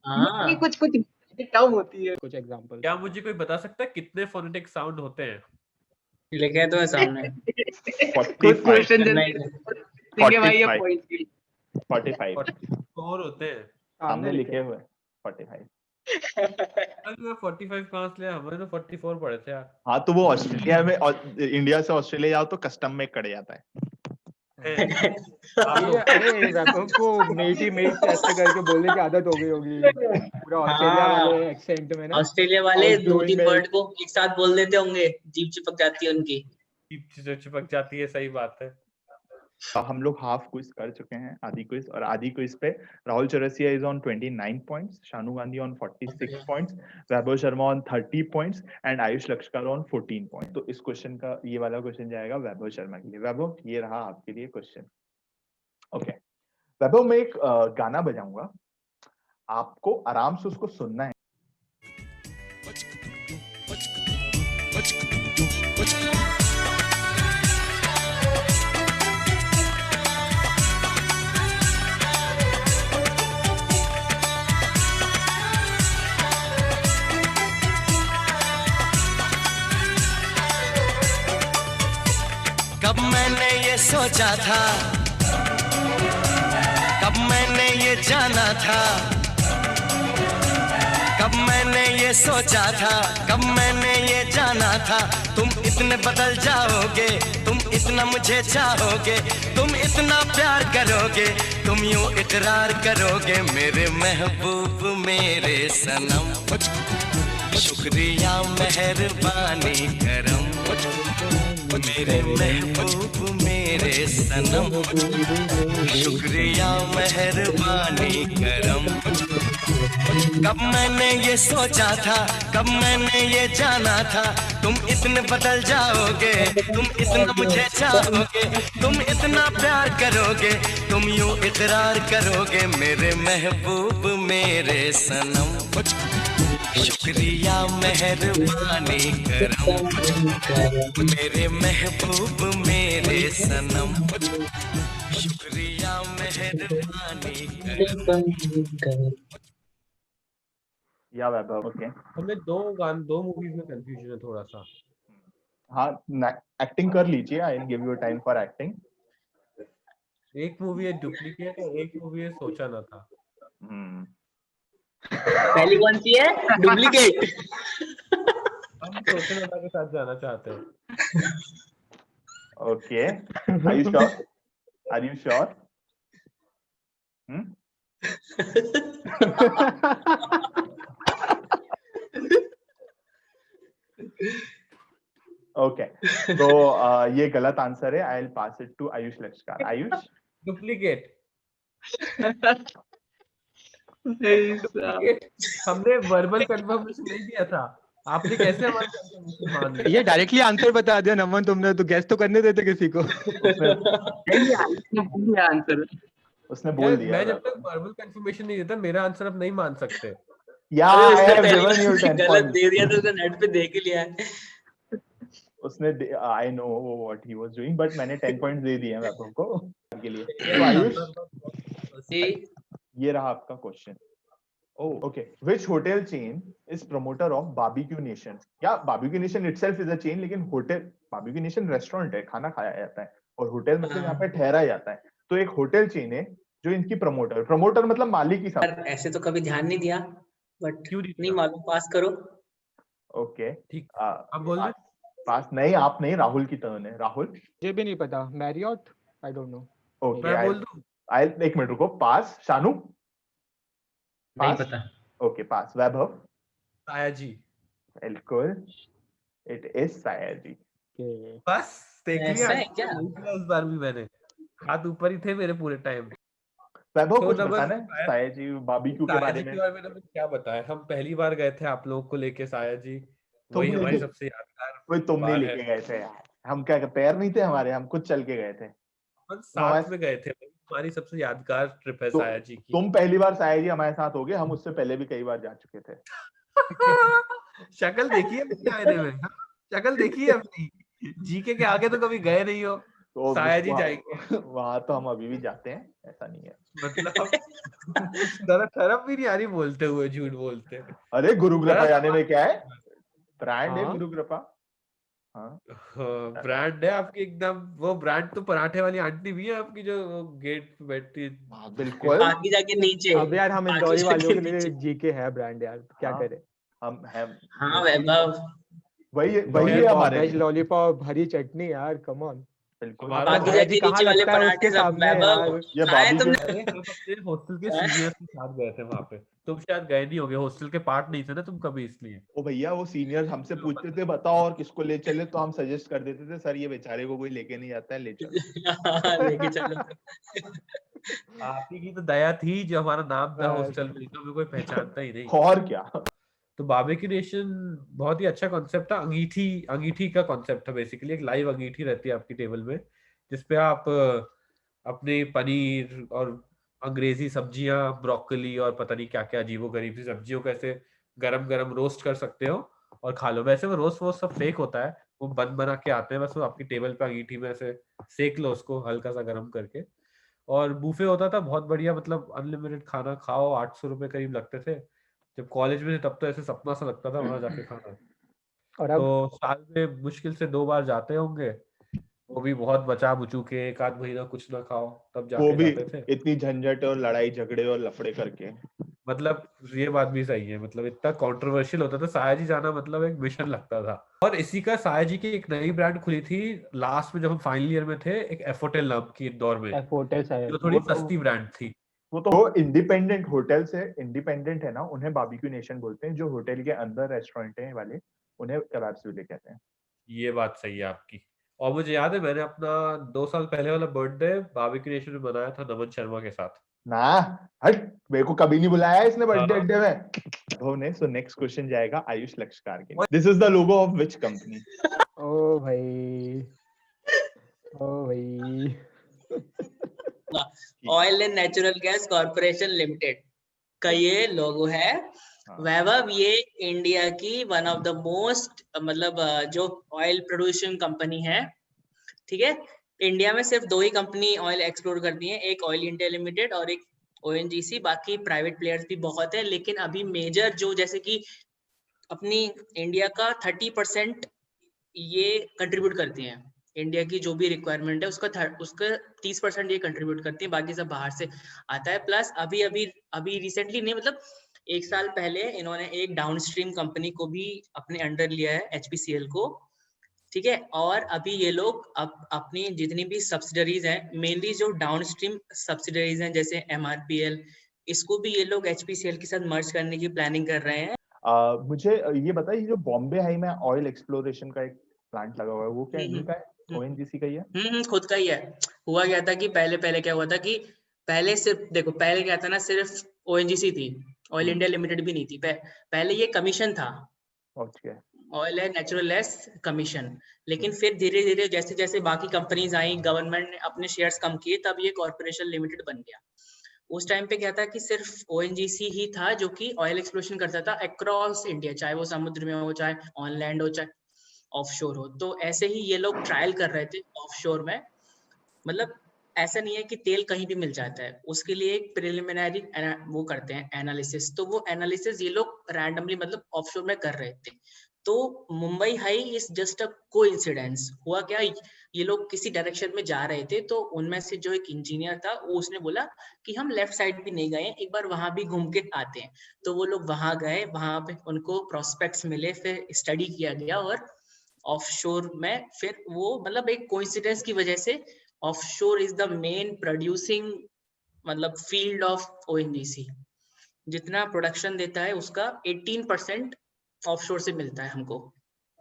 D: हाँ
E: कुछ टर्म होती है।
B: कुछ एग्जांपल
C: क्या मुझे कोई बता सकता है कितने फोनेटिक साउंड होते हैं?
D: लिखे तो है सामने।
E: कुछ क्वेश्चन
D: नहीं,
E: देंगे भाई ये
A: 45
E: पॉइंट
A: 45
C: 4 होते हैं।
A: सामने लिखे हुए 45।
C: अरे मैं 45 कहाँ से लिया? हमारे तो 44 पढ़े थे यार।
A: हाँ तो वो ऑस्ट्रेलिया में, इंडिया से ऑस्ट्रेलिया जाओ तो कस्टम में कट जाता है।
B: अरे वैभव को मेट ऐसे करके बोलने की आदत हो गई होगी पूरा ऑस्ट्रेलिया वाले एक्सेंट में ना।
D: ऑस्ट्रेलिया वाले
B: How's
D: 2-3
B: doing,
D: वर्ड को एक साथ बोल देते होंगे, जीभ चिपक जाती है उनकी।
C: चिपक जाती है, सही बात है।
A: हम लोग हाफ क्विज कर चुके हैं, आधी क्विज, और आधी क्विज पे Rahul Chaurasia is on 29 points, Shanu Gandhi on 46 points, Vaibhav Sharma on 30 points and Ayush Lashkar on 14 point. तो इस क्वेश्चन का ये वाला क्वेश्चन जाएगा वैभव शर्मा के लिए। वैभव, ये रहा आपके लिए क्वेश्चन। ओके वैभव, मैं एक गाना बजाऊंगा, आपको आराम से उसको सुनना है।
F: कब मैंने ये सोचा था, कब मैंने ये जाना था, कब मैंने ये सोचा था, कब मैंने ये जाना था, तुम इतने बदल जाओगे, तुम इतना मुझे चाहोगे, तुम इतना प्यार करोगे, तुम यूं इकरार करोगे मेरे महबूब मेरे सनम। शुक्रिया मेहरबानी करम मेरे महबूब मेरे सनम, शुक्रिया मेहरबानी करम। कब मैंने ये सोचा था, कब मैंने ये जाना था, तुम इतने बदल जाओगे, तुम इतना मुझे चाहोगे, तुम इतना प्यार करोगे, तुम यूं इकरार करोगे मेरे महबूब मेरे सनम। शुक्रिया मेहरबानी करम मेरे महबूब मेरे सनम, शुक्रिया मेहरबानी करम।
A: या वैभव, ओके।
C: हमें दो मूवीज में कंफ्यूजन है थोड़ा सा।
A: हाँ, एक्टिंग कर लीजिए, आई will give you time for acting.
C: एक मूवी है डुप्लीकेट और एक मूवी है सोचा ना था।
D: पहली कौन सी है? डुप्लीकेट।
C: हम सोचा ना था के साथ जाना चाहते हैं।
A: Okay, are you sure? Are you sure? Okay, तो ये गलत आंसर है। I will pass it to Ayush Lashkar. Ayush,
C: duplicate. हमने वर्बल कंफर्मेशन नहीं दिया था, आपने कैसे हमारा कंफर्मेशन मान लिया?
B: ये डायरेक्टली आंसर बता दिया नमन तुमने, तो गेस तो करने देते किसी को।
E: आंसर
A: उसने बोल दिया।
C: मैं जब तक वर्बल कंफर्मेशन नहीं देता मेरा आंसर आप नहीं मान सकते।
A: या आई हैव गिवन यू 10
D: गलत
A: पॉइंट्स।
D: दे दिया तो उसने नेट पे देख ही लिया है।
A: उसने, I know what he was doing, but मैंने 10 पॉइंट्स दे दिए हैं वैभव को के लिए। तो आयुष, ये रहा आपका question. Okay, which hotel chain is promoter of Barbeque Nation? या Barbeque Nation itself is a chain, लेकिन होटल, बारबेक्यू नेशन रेस्टोरेंट है, खाना खाया जाता है, और होटल मतलब यहाँ पे ठहरा जाता है। तो एक होटल चेन है जो इनकी प्रमोटर मतलब मालिक ही साहब।
D: ऐसे तो कभी ध्यान नहीं दिया, बट
C: क्यों
D: नहीं मालूम, पास करो।
A: ओके,
C: ठीक, अब बोल दो।
A: पास नहीं, आप नहीं, राहुल की टर्न है। राहुल,
B: मुझे भी नहीं पता, Marriott, I don't know.
A: Okay,
C: मैं बोल दूं?
A: आई एक मिनट रुको। पास। शानू,
E: नहीं
A: पास?
E: पता।
A: ओके, पास। वैभव,
C: साया जी।
A: बिल्कुल, इट इज साया जी।
C: बस देख लिया,
D: ऐसा है क्या?
C: उस बार भी मैंने हाथ ऊपर ही थे मेरे पूरे टाइम।
A: वैभव,
C: तो
A: कुछ
C: नंबर
A: बताना है साया जी बारबेक्यू के बारे में?
C: मैंने क्या बताया, हम पहली बार गए थे आप लोगों को लेके साया जी, वही हमारी सबसे यादगार
A: कोई तुम नहीं
C: बार
A: लेके
C: है।
A: गए थे यार, हम क्या पैर नहीं थे हमारे, हम खुद चल के गए थे।
C: हम साथ में गए थे, हमारी सबसे यादगार ट्रिप है साया जी की।
A: तुम पहली बार साया जी हमारे साथ हो गए, हम उससे पहले भी कई बार जा चुके थे।
C: शक्ल देखिए अपनी आईने में, शक्ल देखिए अपनी, जीके के आगे तो कभी गए नहीं हो।
A: तो
C: साया जी जाएंगे
A: वहां तो हम अभी भी जाते हैं, ऐसा नहीं है।
C: मतलब शर्म भी नहीं आ रही बोलते हुए, झूठ बोलते।
A: अरे गुरुग्रपा जाने में क्या है, ब्रांड है
B: हाँ।
A: गुरुग्रपा। हाँ,
C: ब्रांड है आपकी एकदम, वो ब्रांड तो पराठे वाली आंटी भी है आपकी जो गेट पे बैठती है।
A: बिल्कुल।
D: आगे जाके नीचे।
B: अब यार हम
D: आगे
B: इंदौरी वालों के
D: जाके
B: लिए
D: नीचे।
B: जीके है ब्रांड यार, क्या
A: हाँ।
B: करे।
A: हम
D: हाँ वैभव,
A: वही है हमारे
B: वेज
A: लिए।
B: लॉलीपॉप, हरी चटनी यार, कम ऑन।
A: बिल्कुल।
C: हमारा
B: आपका
D: बाकी
B: भैया
D: जैसे
B: जी कहाँ
D: नीचे वाले
B: लगता है
D: पराठे
B: उसके
D: सब
B: सामने
D: वैभव
B: यार।
A: ये
D: खाए
A: भाभी
D: तुमने?
A: के
C: अरे हम अपने हॉस्टल के सीनियर्स के साथ गए थे वहां पे। तुम शायद गए नहीं होगे, हॉस्टल के पार्ट नहीं थे ना तुम कभी, इसलिए।
A: ओ भैया वो सीनियर हमसे पूछते थे बताओ और किसको ले चले, तो हम सजेस्ट कर देते थे सर ये बेचारे को कोई लेके नहीं जाता है, ले चलो।
D: लेके चलो।
C: आप ही की तो दया थी जो हमारा नाम था
B: बस।
C: हॉस्टल में, तो हमें कोई पहचानता ही नहीं।
A: और क्या।
C: तो बारबेक्यू नेशन बहुत ही अच्छा कॉन्सेप्ट था। अंगीठी अंगीठी का कॉन्सेप्ट था बेसिकली। एक लाइव अंगीठी रहती है आपकी टेबल में, जिसपे आप अपने पनीर और अंग्रेजी सब्जियां, ब्रोकली और पता नहीं क्या क्या अजीबोगरीब सी सब्जियों को ऐसे गरम गरम रोस्ट कर सकते हो और खा लो। वैसे वो रोस्ट वोस्ट सब फेक होता है, वो बन बना के आते हैं, बस वो आपकी टेबल पे अंगीठी में ऐसे सेक लो उसको हल्का सा गर्म करके। और बूफे होता था बहुत बढ़िया, मतलब अनलिमिटेड खाना खाओ। 800 रुपये करीब लगते थे। जब कॉलेज में थे तब तो ऐसे सपना सा लगता था वहां जाके खाना।
B: और अब
C: तो साल में मुश्किल से 2 बार जाते होंगे, वो भी बहुत बचा बुचू के, 1 आध महीना कुछ ना खाओ तब
A: वो
C: जाके
A: भी
C: जाते थे।
A: इतनी झंझट और लड़ाई झगड़े और लफड़े करके।
C: मतलब ये बात भी सही है, मतलब इतना कंट्रोवर्शियल होता था। सायाजी जाना मतलब एक मिशन लगता था। और इसी का सायाजी की एक नई ब्रांड खुली थी लास्ट में जब हम फाइनल ईयर में थे, एक एफोटेल नाम की इंदौर में,
B: फोर्टेस है।
C: जो थोड़ी
A: वो तो
C: सस्ती ब्रांड थी।
A: वो तो इंडिपेंडेंट होटल से इंडिपेंडेंट है ना, उन्हें बारबेक्यू नेशन बोलते हैं। जो होटल के अंदर रेस्टोरेंट है वाले उन्हें कबाब्स वाले कहते हैं।
C: ये बात सही है आपकी। और मुझे याद है मैंने अपना 2 साल पहले वाला बर्थडे बारबेक्यू नेशन में बनाया था नमन शर्मा के साथ।
A: ना हट, मेरे को कभी नहीं बुलाया इसने बर्थडे
C: हाँ।
A: अड्डे में। होने सो नेक्स्ट क्वेश्चन जाएगा आयुष लक्षकार के लिए। This is the logo of which company?
B: ओ भाई, ओ भाई।
D: Oil and natural gas corporation limited का ये लोगो है। वैभव ये इंडिया की वन ऑफ द मोस्ट मतलब जो ऑयल प्रोड्यूसिंग कंपनी है, ठीक है। इंडिया में सिर्फ 2 ही कंपनी ऑयल एक्सप्लोर करती हैं, एक ऑयल इंडिया लिमिटेड और एक ओएनजीसी। बाकी प्राइवेट प्लेयर्स भी बहुत है, लेकिन अभी मेजर जो जैसे कि अपनी इंडिया का 30% ये कंट्रीब्यूट करती हैं। इंडिया की जो भी रिक्वायरमेंट है उसका 30% ये कंट्रीब्यूट करती है, बाकी सब बाहर से आता है। प्लस अभी रिसेंटली नहीं, मतलब 1 साल पहले इन्होंने एक डाउनस्ट्रीम कंपनी को भी अपने अंडर लिया है, HPCL को, ठीक है। और अभी ये लोग अपनी जितनी भी सब्सिडरीज हैं, मेनली जो डाउनस्ट्रीम सब्सिडरीज हैं जैसे MRPL, इसको भी ये लोग HPCL के साथ मर्ज करने की प्लानिंग कर रहे हैं।
A: मुझे ये बताइए, जो बॉम्बे हाई में ऑयल एक्सप्लोरेशन का एक प्लांट लगा हुआ है वो क्या इन्हीं का है? ONGC का ही है?
D: खुद का ही है। हुआ क्या था कि पहले क्या हुआ था कि पहले सिर्फ देखो, पहले क्या था ना, सिर्फ ONGC थी, ऑयल इंडिया लिमिटेड भी नहीं थी। पहले ये कमीशन था, oil and natural gas commission. लेकिन फिर धीरे धीरे जैसे जैसे बाकी कंपनीज आई, गवर्नमेंट ने अपने शेयर्स कम किए, तब ये कॉर्पोरेशन लिमिटेड बन गया। उस टाइम पे क्या था कि सिर्फ ONGC ही था जो कि ऑयल एक्सप्लोरेशन करता था अक्रॉस इंडिया, चाहे वो समुद्र में हो, चाहे ऑन लैंड हो, चाहे ऑफशोर हो। तो ऐसे ही ये लोग ट्रायल कर रहे थे ऑफशोर में। मतलब ऐसा नहीं है कि तेल कहीं भी मिल जाता है, उसके लिए एक प्रिलिमिनरी वो करते हैं एनालिसिस। तो वो एनालिसिस ये लोग रैंडमली मतलब ऑफशोर में कर रहे थे। तो Mumbai high is just a coincidence. हुआ क्या, ये लोग किसी डायरेक्शन में जा रहे थे, तो उनमें से जो एक इंजीनियर था वो उसने बोला कि हम लेफ्ट साइड भी नहीं गए, एक बार वहां भी घूम के आते हैं। तो वो लोग वहां गए, वहां पे उनको प्रोस्पेक्ट्स मिले, फिर स्टडी किया गया और ऑफशोर में फिर वो मतलब एक कोइंसिडेंस की वजह से offshore is the main producing मतलब फील्ड ऑफ ONGC। जितना प्रोडक्शन देता है उसका 18% ऑफशोर से मिलता है हमको।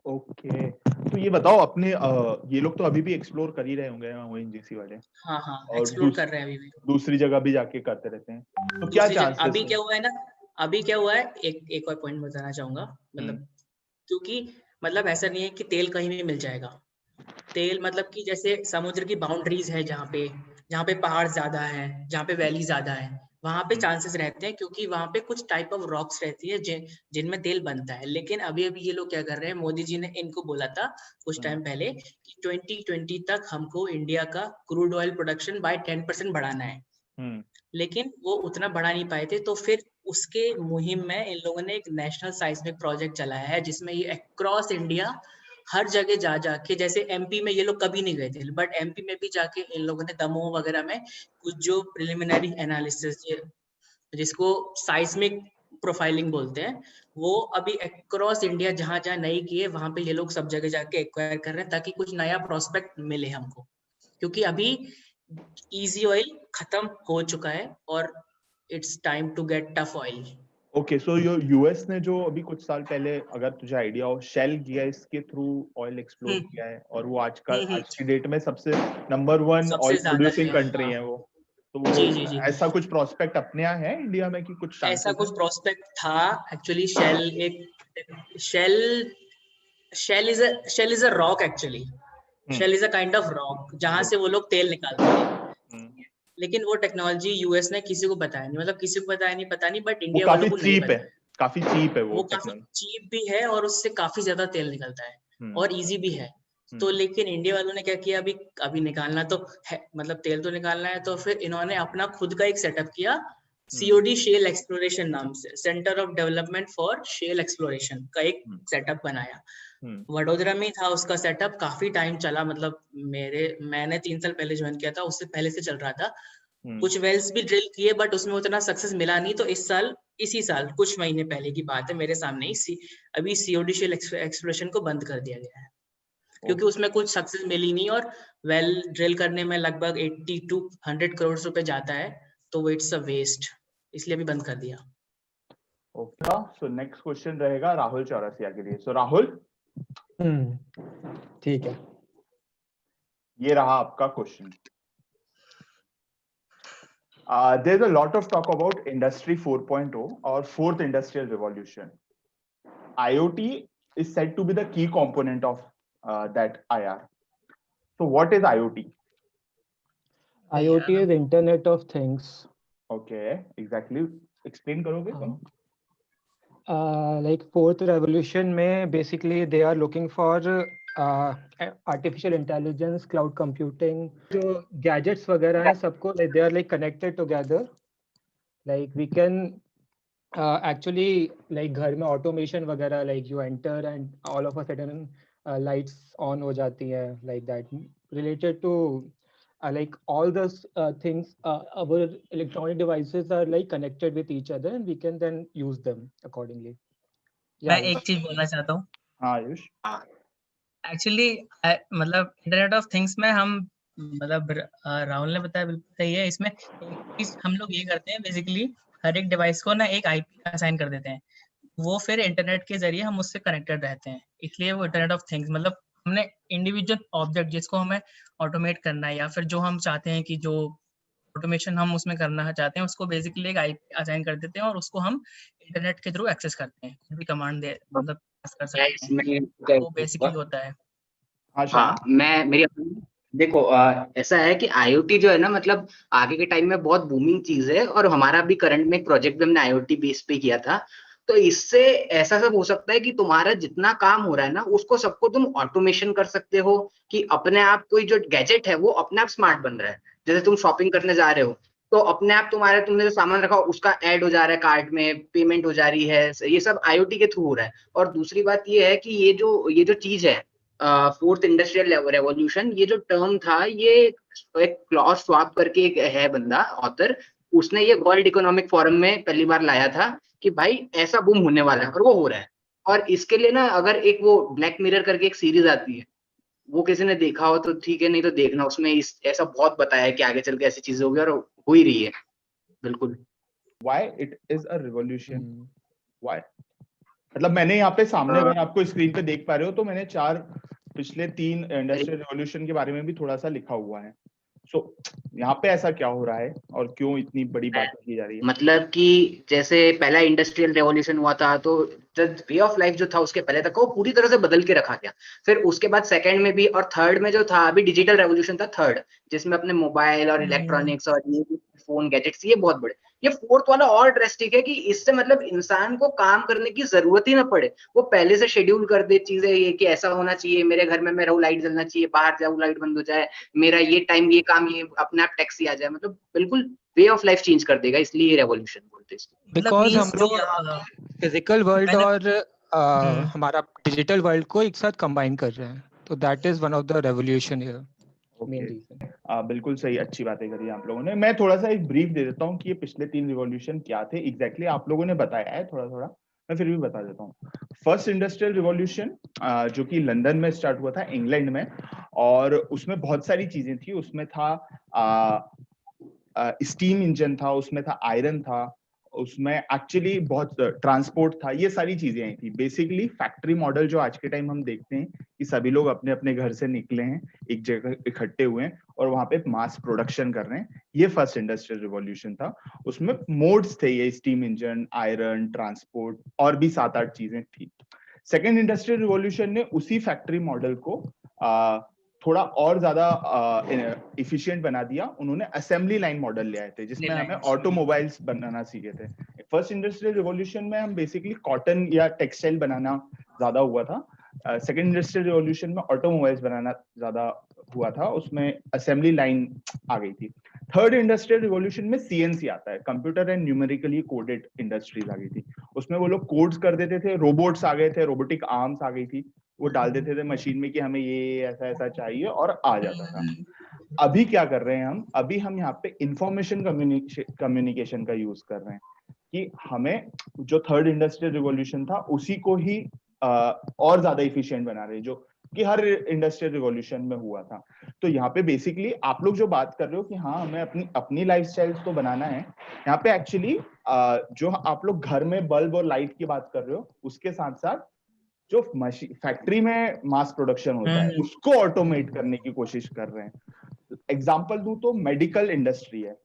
A: ओके, तो ये बताओ अपने ये लोग तो अभी भी एक्सप्लोर कर ही रहे होंगे ONGC वाले।
D: हाँ
A: और
D: एक्सप्लोर कर रहे हैं अभी भी,
A: दूसरी जगह भी जाके करते रहते हैं, तो क्या चांसेस
D: अभी क्या हुआ है ना, अभी क्या हुआ है, एक और पॉइंट बताना चाहूंगा। मतलब क्योंकि मतलब ऐसा नहीं है कि तेल कहीं भी मिल जाएगा। तेल मतलब कि जैसे समुद्र की बाउंड्रीज है, जहाँ पे पहाड़ ज्यादा है, जहाँ पे वैली ज्यादा है, वहां पे चांसेस रहते हैं, क्योंकि वहां पे कुछ टाइप ऑफ रॉक्स रहती है जिनमें तेल बनता है। लेकिन अभी ये लोग क्या कर रहे हैं, मोदी जी ने इनको बोला था कुछ टाइम पहले कि 2020 तक हमको इंडिया का क्रूड ऑयल प्रोडक्शन बाय 10% बढ़ाना है। लेकिन वो उतना बढ़ा नहीं पाए थे, तो फिर उसके मुहिम में इन लोगों ने एक नेशनल साइस्मिक प्रोजेक्ट चलाया है, जिसमें ये अक्रॉस इंडिया हर जगह जाके, जैसे MP में ये लोग कभी नहीं गए थे, बट MP में भी जाके इन लोगों ने दमोह वगैरह में कुछ जो प्रिलिमिनरी एनालिसिस जिसको साइस्मिक प्रोफाइलिंग बोलते हैं, वो अभी अक्रॉस इंडिया जहां नहीं किए, वहां पे ये लोग सब जगह जाके एक्वायर कर रहे हैं ताकि कुछ नया प्रोस्पेक्ट मिले हमको। क्योंकि अभी इजी ऑयल खत्म हो चुका है और it's time to get tough oil.
A: Okay, so US ने जो अभी कुछ साल पहले, अगर तुझे आइडिया हो, शेल किया, इसके थ्रू ऑयल एक्सप्लोर किया है और वो आज की डेट में सबसे नंबर 1
D: सबसे
A: ऑयल
D: ज्यादा
A: प्रोड्यूसिंग
D: है,
A: कंट्री
D: हाँ।
A: है वो। तो
D: जी जी जी,
A: ऐसा कुछ प्रोस्पेक्ट अपने यहाँ है इंडिया में कि कुछ
D: ऐसा
A: chances
D: कुछ
A: है?
D: प्रोस्पेक्ट था actually. Shale is a rock actually. Shale is a kind of rock जहां से वो लोग तेल निकालते हैं। लेकिन वो टेक्नोलॉजी यूएस ने किसी को बताया नहीं, मतलब किसी को बताया नहीं, पता नहीं, बट
A: वो
D: इंडिया
A: काफी
D: वालों को नहीं
A: चीप है,
D: बताया।
A: काफी चीप है
D: वो काफी
A: टेक्नोलॉजी।
D: चीप भी है और उससे काफी ज्यादा तेल निकलता है और इजी भी है। तो लेकिन इंडिया वालों ने क्या किया, अभी निकालना तो है, मतलब तेल तो निकालना है, तो फिर इन्होंने अपना खुद का एक सेटअप किया, COD शेल एक्सप्लोरेशन नाम से, centre of development for shale exploration का एक सेटअप बनाया। वडोदरा में था उसका सेटअप, काफी टाइम चला, मतलब मैंने 3 साल पहले ज्वाइन किया था, उससे पहले से चल रहा था। कुछ वेल्स भी ड्रिल किए बट उसमें उतना सक्सेस मिला नहीं, तो इसी साल कुछ महीने पहले की बात है, मेरे सामने ही अभी COD शेल एक्सप्लोरेशन को बंद कर दिया गया है, क्योंकि उसमें कुछ सक्सेस मिली नहीं और वेल ड्रिल करने में लगभग 80 to 100 करोड़ रुपए जाता है, तो वो इट्स अ वेस्ट, इसलिए भी बंद कर दिया।
A: ओके, सो नेक्स्ट क्वेश्चन रहेगा राहुल चौरसिया के लिए। सो राहुल,
B: ठीक है,
A: ये रहा आपका question. There's a lot of talk about Industry 4.0 or fourth industrial revolution. IoT is said to be the key component of that IR. So what is IoT?
B: IoT is Internet of Things.
A: Okay, exactly. Explain करोगे तुम?
B: Like fourth revolution में basically they are looking for artificial intelligence, cloud computing, जो gadgets वगैरह हैं सबको, like they are like connected together. Like we can actually like घर में automation वगैरह, like you enter and all of a sudden lights on हो जाती हैं, like that, related to like all those things, our electronic devices are like connected with each other and we can then use them accordingly.
D: मैं एक चीज बोलना चाहता हूँ।
A: हाँ आयुष।
D: एक्चुअली मतलब इंटरनेट ऑफ थिंग्स में हम, मतलब राहुल ने बताया बिल्कुल सही है। इसमें एक चीज हम लोग ये करते हैं, बेसिकली हर एक डिवाइस को ना एक IP असाइन कर देते हैं, वो फिर इंटरनेट के जरिए हम उससे कनेक्टेड रहते हैं, इसलिए वो इंटरनेट ऑफ थिंग्स, मतलब हमने इंडिविजुअल ऑब्जेक्ट जिसको हमें ऑटोमेट करना है या फिर जो हम चाहते हैं कि जो ऑटोमेशन हम उसमें करना चाहते हैं, उसको बेसिकली एक IP असाइन कर देते हैं और उसको हम इंटरनेट के थ्रू एक्सेस करते हैं, कुछ भी कमांड दे मतलब पास कर सकते हैं, वो बेसिकली होता है।
E: हाँ, देखो ऐसा है कि IoT जो है ना, मतलब आगे के टाइम में बहुत बूमिंग चीज है, और हमारा भी करंट में एक प्रोजेक्ट भी हमने IoT बेस पे किया था। तो इससे ऐसा सब हो सकता है कि तुम्हारा जितना काम हो रहा है ना, उसको सबको तुम ऑटोमेशन कर सकते हो, कि अपने आप कोई जो गैजेट है वो अपने आप स्मार्ट बन रहा है। जैसे तुम शॉपिंग करने जा रहे हो तो अपने आप तुमने जो सामान रखा उसका ऐड हो जा रहा है कार्ट में, पेमेंट हो जा रही है, ये सब IoT के थ्रू हो रहा है। और दूसरी बात ये है कि ये जो चीज है फोर्थ इंडस्ट्रियल रेवोल्यूशन, ये जो टर्म था, ये एक क्लॉस स्वाप करके एक है बंदा ऑथर, उसने ये वर्ल्ड इकोनॉमिक फोरम में पहली बार लाया था कि भाई ऐसा बूम होने वाला है, और वो हो रहा है। और इसके लिए ना, अगर एक वो ब्लैक मिरर करके एक सीरीज आती है, वो किसी ने देखा हो तो ठीक है, नहीं तो देखना, उसमें ऐसा बहुत बताया है कि आगे चल के ऐसी चीजें होगी, और हो ही रही है बिल्कुल।
A: Why it is a revolution? Why? मतलब मैंने यहाँ पे सामने, अगर आपको स्क्रीन पे देख पा रहे हो, तो मैंने पिछले 3 इंडस्ट्रियल रिवॉल्यूशन के बारे में भी थोड़ा सा लिखा हुआ है। सो यहाँ पे ऐसा क्या हो रहा है और क्यों इतनी बड़ी बात की जा रही है?
E: मतलब कि जैसे पहला इंडस्ट्रियल रेवोल्यूशन हुआ था, तो वे ऑफ लाइफ जो था उसके पहले तक वो पूरी तरह से बदल के रखा गया। फिर उसके बाद सेकंड में भी, और थर्ड में जो था अभी डिजिटल रेवोल्यूशन था थर्ड, जिसमें अपने मोबाइल और इलेक्ट्रॉनिक्स और ये फोन गैजेट्स ये बहुत बड़े। ये फोर्थ वाला और ड्रेस्टिक है कि इससे मतलब इंसान को काम करने की जरूरत ही ना पड़े, वो पहले से शेड्यूल कर दे चीजें, ये कि ऐसा होना चाहिए, मेरे घर में मैं रहूं लाइट जलना चाहिए, बाहर जाऊं लाइट बंद हो जाए, मेरा ये टाइम ये काम ये अपने आप टैक्सी आ जाए, मतलब बिल्कुल वे ऑफ लाइफ चेंज कर देगा, इसलिए ये रेवोल्यूशन बोलते हैं इसको।
B: बिकॉज हम लोग फिजिकल वर्ल्ड और हमारा डिजिटल वर्ल्ड को एक साथ कंबाइन कर रहे हैं, तो that is one of the revolution here, main reason.
A: बिल्कुल सही, अच्छी बातें करी आप लोगों ने। मैं थोड़ा सा एक ब्रीफ दे देता हूँ कि ये पिछले 3 रिवॉल्यूशन क्या थे एग्जैक्टली। आप लोगों ने बताया है थोड़ा थोड़ा, मैं फिर भी बता देता हूँ। फर्स्ट इंडस्ट्रियल रिवॉल्यूशन जो कि लंदन में स्टार्ट हुआ था, इंग्लैंड में, और उसमें बहुत सारी चीजें थी। उसमें था स्टीम इंजन था, उसमें था आयरन था, उसमें एक्चुअली बहुत ट्रांसपोर्ट था, ये सारी चीजें आई थी। बेसिकली फैक्ट्री मॉडल जो आज के टाइम हम देखते हैं कि सभी लोग अपने अपने घर से निकले हैं, एक जगह इकट्ठे हुए हैं और वहां पे मास प्रोडक्शन कर रहे हैं, ये फर्स्ट इंडस्ट्रियल रिवॉल्यूशन था। उसमें मोड्स थे, ये स्टीम इंजन, आयरन, ट्रांसपोर्ट और भी 7-8 चीजें थी। सेकेंड इंडस्ट्रियल रिवॉल्यूशन ने उसी फैक्ट्री मॉडल को थोड़ा और ज्यादा इफिशिएंट बना दिया। उन्होंने असेंबली लाइन मॉडल ले आए थे जिसमें हमें ऑटोमोबाइल्स बनाना सीखे थे। फर्स्ट इंडस्ट्रियल रिवॉल्यूशन में हम बेसिकली कॉटन या टेक्सटाइल बनाना ज्यादा हुआ था। सेकेंड इंडस्ट्रियल रिवॉल्यूशन में ऑटोमोबाइल्स बनाना ज्यादा हुआ था, उसमें असेंबली लाइन आ गई थी। थर्ड इंडस्ट्रियल रिवॉल्यूशन में सीएनसी आता है, computer and numerically coded industries आ गई थी। उसमें वो लोग कोड्स कर देते थे, रोबोट्स आ गए थे, रोबोटिक आर्म्स आ गई थी, वो डाल देते थे मशीन में कि हमें ये ऐसा ऐसा चाहिए और आ जाता था। अभी क्या कर रहे हैं हम, अभी हम यहाँ पे इंफॉर्मेशन कम्युनिकेशन का यूज कर रहे हैं कि हमें जो थर्ड इंडस्ट्रियल रिवॉल्यूशन था उसी को ही और ज्यादा इफिशिएंट बना रहे हैं, जो कि हर इंडस्ट्रियल रिवॉल्यूशन में हुआ था। तो यहाँ पे बेसिकली आप लोग जो बात कर रहे हो कि हाँ हमें अपनी लाइफस्टाइल तो बनाना है, यहाँ पे एक्चुअली जो आप लोग घर में बल्ब और लाइट की बात कर रहे हो, उसके साथ साथ जो मशीन फैक्ट्री में मास प्रोडक्शन होता है उसको ऑटोमेट करने की कोशिश कर रहे हैं। एग्जांपल दूं तो मेडिकल इंडस्ट्री है,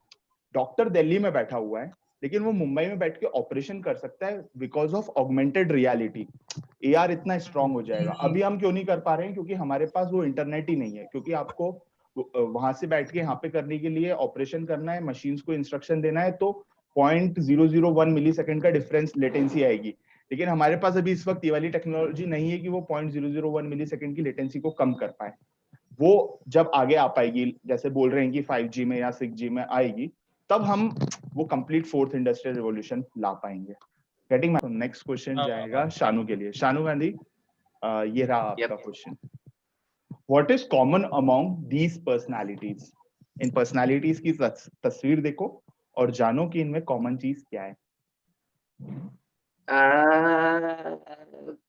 A: डॉक्टर दिल्ली में बैठा हुआ है लेकिन वो मुंबई में बैठ के ऑपरेशन कर सकता है because of augmented reality. AR इतना स्ट्रांग हो जाएगा। अभी हम क्यों नहीं कर पा रहे हैं, क्योंकि हमारे पास वो इंटरनेट ही नहीं है। क्योंकि आपको वहां से बैठ के यहाँ पे करने के लिए ऑपरेशन करना है, मशीन्स को इंस्ट्रक्शन देना है, तो 0.001 मिली सेकेंड का डिफरेंस लेटेंसी आएगी। लेकिन हमारे पास अभी इस वक्त ये वाली टेक्नोलॉजी नहीं है कि वो 0.001 मिली सेकेंड की लेटेंसी को कम कर पाए। वो जब आगे आ पाएगी, जैसे बोल रहे हैं कि 5G में या 6G में आएगी, तब हम वो कंप्लीट फोर्थ इंडस्ट्रियल रिवॉल्यूशन ला पाएंगे। गेटिंग माय नेक्स्ट क्वेश्चन जाएगा शानू के लिए। शानू गांधी, ये रहा आपका question. What is common among these personalities? In personalities की तस्वीर देखो और जानो कि इनमें कॉमन चीज क्या है।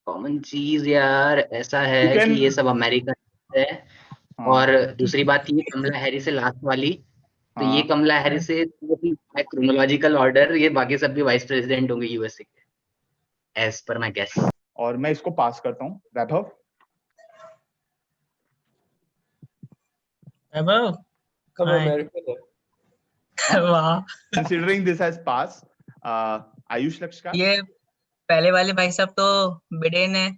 E: कॉमन चीज यार ऐसा है कि ये सब अमेरिका है। और दूसरी बात ये कमला हैरिस से लास्ट वाली, तो ये कमला हैरिस से क्रोनोलॉजिकल ऑर्डर, ये बाकी सब भी वाइस प्रेसिडेंट होंगे यूएसए के, एज पर माय गेस।
A: और मैं इसको पास करता हूँ। वैभव,
C: कब अमेरिकन है?
D: वाह,
A: कंसीडरिंग दिस एज पास, आयुष लक्ष्कार,
D: ये पहले वाले भाई साहब तो बिडेन है।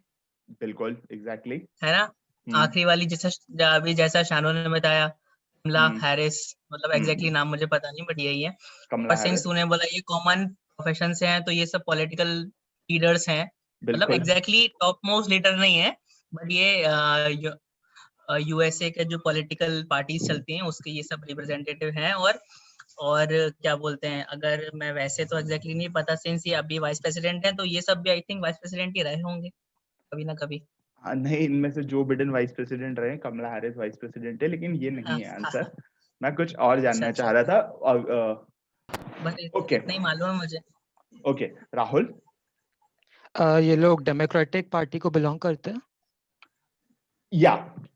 A: बिल्कुल एग्जैक्टली
D: है ना। आखिरी वाली जैसा अभी जैसा शानू ने बताया, कमला हैरिस, मतलब एग्जैक्टली नाम मुझे पता नहीं बट यही है।
A: कमला
D: और सिंस तूने बोला ये कॉमन प्रोफेशन से हैं, तो ये सब पॉलिटिकल लीडर्स हैं। मतलब एग्जैक्टली टॉप मोस्ट लीडर नहीं है, बट ये यूएसए के जो पॉलिटिकल पार्टीज चलती हैं उसके ये सब रिप्रेजेंटेटिव हैं। और क्या बोलते हैं, अगर मैं वैसे तो एग्जैक्टली नहीं पता, सिंस ये अभी वाइस प्रेसिडेंट है, तो ये सब भी आई थिंक वाइस प्रेसिडेंट ही रहे होंगे कभी ना कभी।
A: नहीं, इनमें से जो बिडेन वाइस प्रेसिडेंट रहे, कमला हैरिस वाइस प्रेसिडेंट है, लेकिन ये नहीं है आंसर। मैं कुछ और जानना चाह रहा था। ओके,
D: नहीं मालूम है मुझे।
A: ओके, राहुल,
B: ये लोग डेमोक्रेटिक पार्टी को बिलोंग करते हैं।
A: या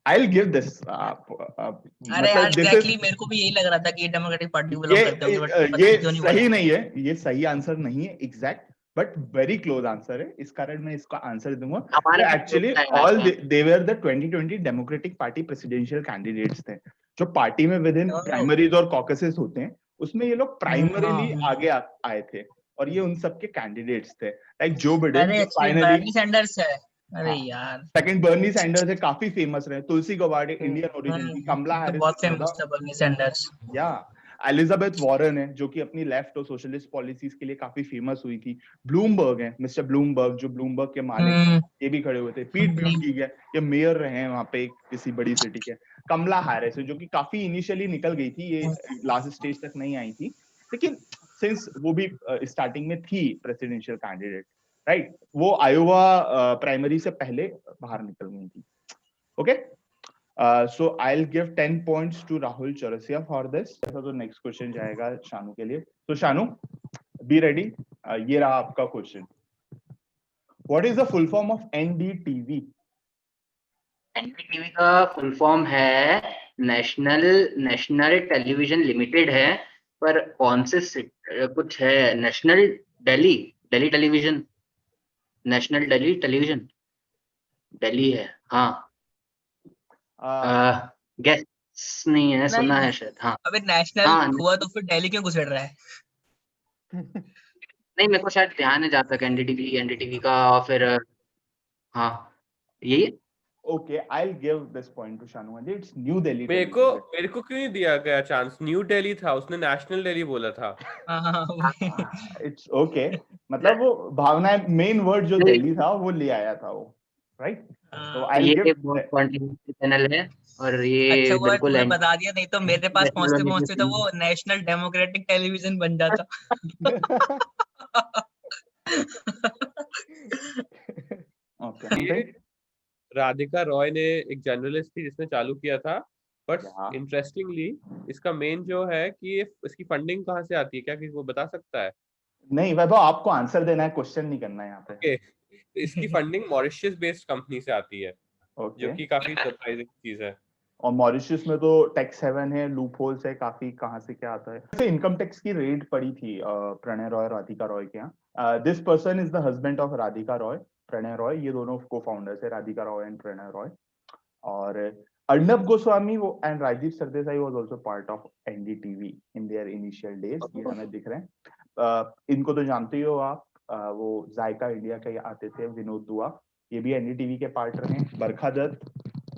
A: आई विल गिव दिस।
D: अरे यार एग्जैक्टली मेरे को भी यही लग रहा था कि ये डेमोक्रेटिक पार्टी को बिलोंग करते होंगे,
A: ये सही नहीं है, ये सही आंसर नहीं है exact, but very close answer है। इस कारण मैं इसका आंसर दूंगा। Actually all they were the 2020 democratic party presidential candidates थे, जो पार्टी में विद इन प्राइमरीज और कॉकसेस होते हैं, उसमें ये लोग प्राइमरीली आगे आए थे और ये उन सब के कैंडिडेट्स थे। Like Joe Biden finally
D: Sanders है। अरे यार,
A: सेकंड बर्नी सैंडर्स है, काफी फेमस रहे। तुलसी गबार्ड इंडियन ओरिजिन की, कमला हैरिस
D: बहुत फेमस था बर्नी सैंडर्स।
A: या एलिजाबेथ वॉरेन है जो कि अपनी लेफ्ट और सोशलिस्ट पॉलिसीज के लिए काफी फेमस हुई थी। ब्लूमबर्ग है, मिस्टर ब्लूमबर्ग, जो ब्लूमबर्ग के मालिक हैं, ये भी खड़े हुए थे। पीट ब्यूटिग है, ये मेयर रहे हैं वहां पे किसी बड़ी सिटी के। कमला हैरिस है जो कि काफी इनिशियली निकल गई थी, ये लास्ट स्टेज तक नहीं आई थी, लेकिन सिंस वो भी स्टार्टिंग में थी प्रेसिडेंशियल कैंडिडेट, राइट, वो आयोवा प्राइमरी से पहले बाहर निकल गई थी। Okay, so I'll give 10 points to Rahul Chaurasia for this. तो next question जाएगा शानू के लिए। So Shanu, be ready. ये रहा आपका question. What is the full form of NDTV?
E: NDTV का फुल फॉर्म है नेशनल टेलीविजन लिमिटेड है, पर कौन से कुछ है, national Delhi television, national Delhi television, Delhi है हाँ। गेस नहीं है, सुना है शायद। हाँ
D: अबे नेशनल हुआ तो फिर दिल्ली क्यों घुसेड़ रहा है?
E: नहीं, मेरे को शायद ध्यान है जहाँ तक एनडीटीवी का, और फिर हाँ यही।
A: Okay, I'll give this point to Shanu Gandhi. It's New Delhi.
C: मेरे को क्यों नहीं दिया गया चांस? न्यू दिल्ली था, उसने नेशनल दिल्ली बोला था।
A: It's okay. मतलब वो भावना मेन वर्ड जो दिल्ली था वो ले आया था वो, right? So I'll
E: ये
A: give
E: बहुत कॉन्ट्रोवर्शियल चैनल है, और ये
D: अच्छा हुआ
E: बिल्कुल
D: तुमने बता दिया, नहीं तो मेरे पास पहुंचते तो वो नेशनल डेमोक्रेटिक टेलीविजन बन जाता।
A: Okay.
C: राधिका रॉय ने एक जर्नलिस्ट थी जिसने चालू किया था, बट इंटरेस्टिंगली इसका मेन जो है कि इसकी फंडिंग कहाँ से आती है, क्या किसी को बता सकता है?
A: नहीं वैभव, आपको आंसर देना है, क्वेश्चन नहीं करना है यहाँ पे।
C: इसकी फंडिंग मॉरिशस बेस्ड कंपनी से आती है, जो कि काफी सरप्राइजिंग चीज है।
A: और मॉरिशस में तो टैक्स हेवन है, लूप होल्स है काफी, कहाँ से क्या आता है। वैसे इनकम टैक्स की रेड पड़ी थी प्रणय रॉय राधिका रॉय के यहाँ। This person is the husband of Radhika Roy, Pranay Roy, ये दोनों को फाउंडर्स है, राधिका रॉय एंड प्रणय रॉय। और अर्नब गोस्वामी वो and Rajiv Sardesai was also part of NDTV in their initial days, ये हमें दिख रहे हैं। इनको तो जानते ही हो आप, वो जायका इंडिया के आते थे, विनोद दुआ, ये भी एनडीटीवी के पार्ट रहे। बरखा दत्त,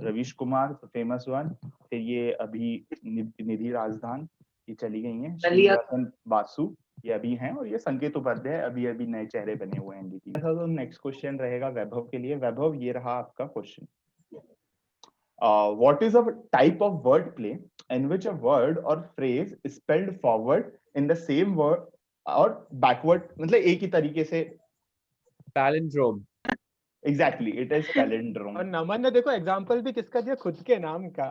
A: रवीश कुमार फेमस वन, फिर ये अभी निधि राजधान, ये चली गई हैं, श्रीनिवासन बासु ये अभी हैं, और ये संकेत उपाध्याय अभी अभी नए चेहरे बने हुए हैं एनडीटीवी। तो नेक्स्ट क्वेश्चन रहेगा वैभव के लिए। वैभव, ये रहा आपका question. What is a type of word play in which a word or phrase is spelled forward in the same word or backward, मतलब एक ही तरीके से?
C: Palindrome.
A: Exactly, it is palindrome.
B: और नमन ने देखो एग्जांपल भी किसका दिया, खुद के नाम का,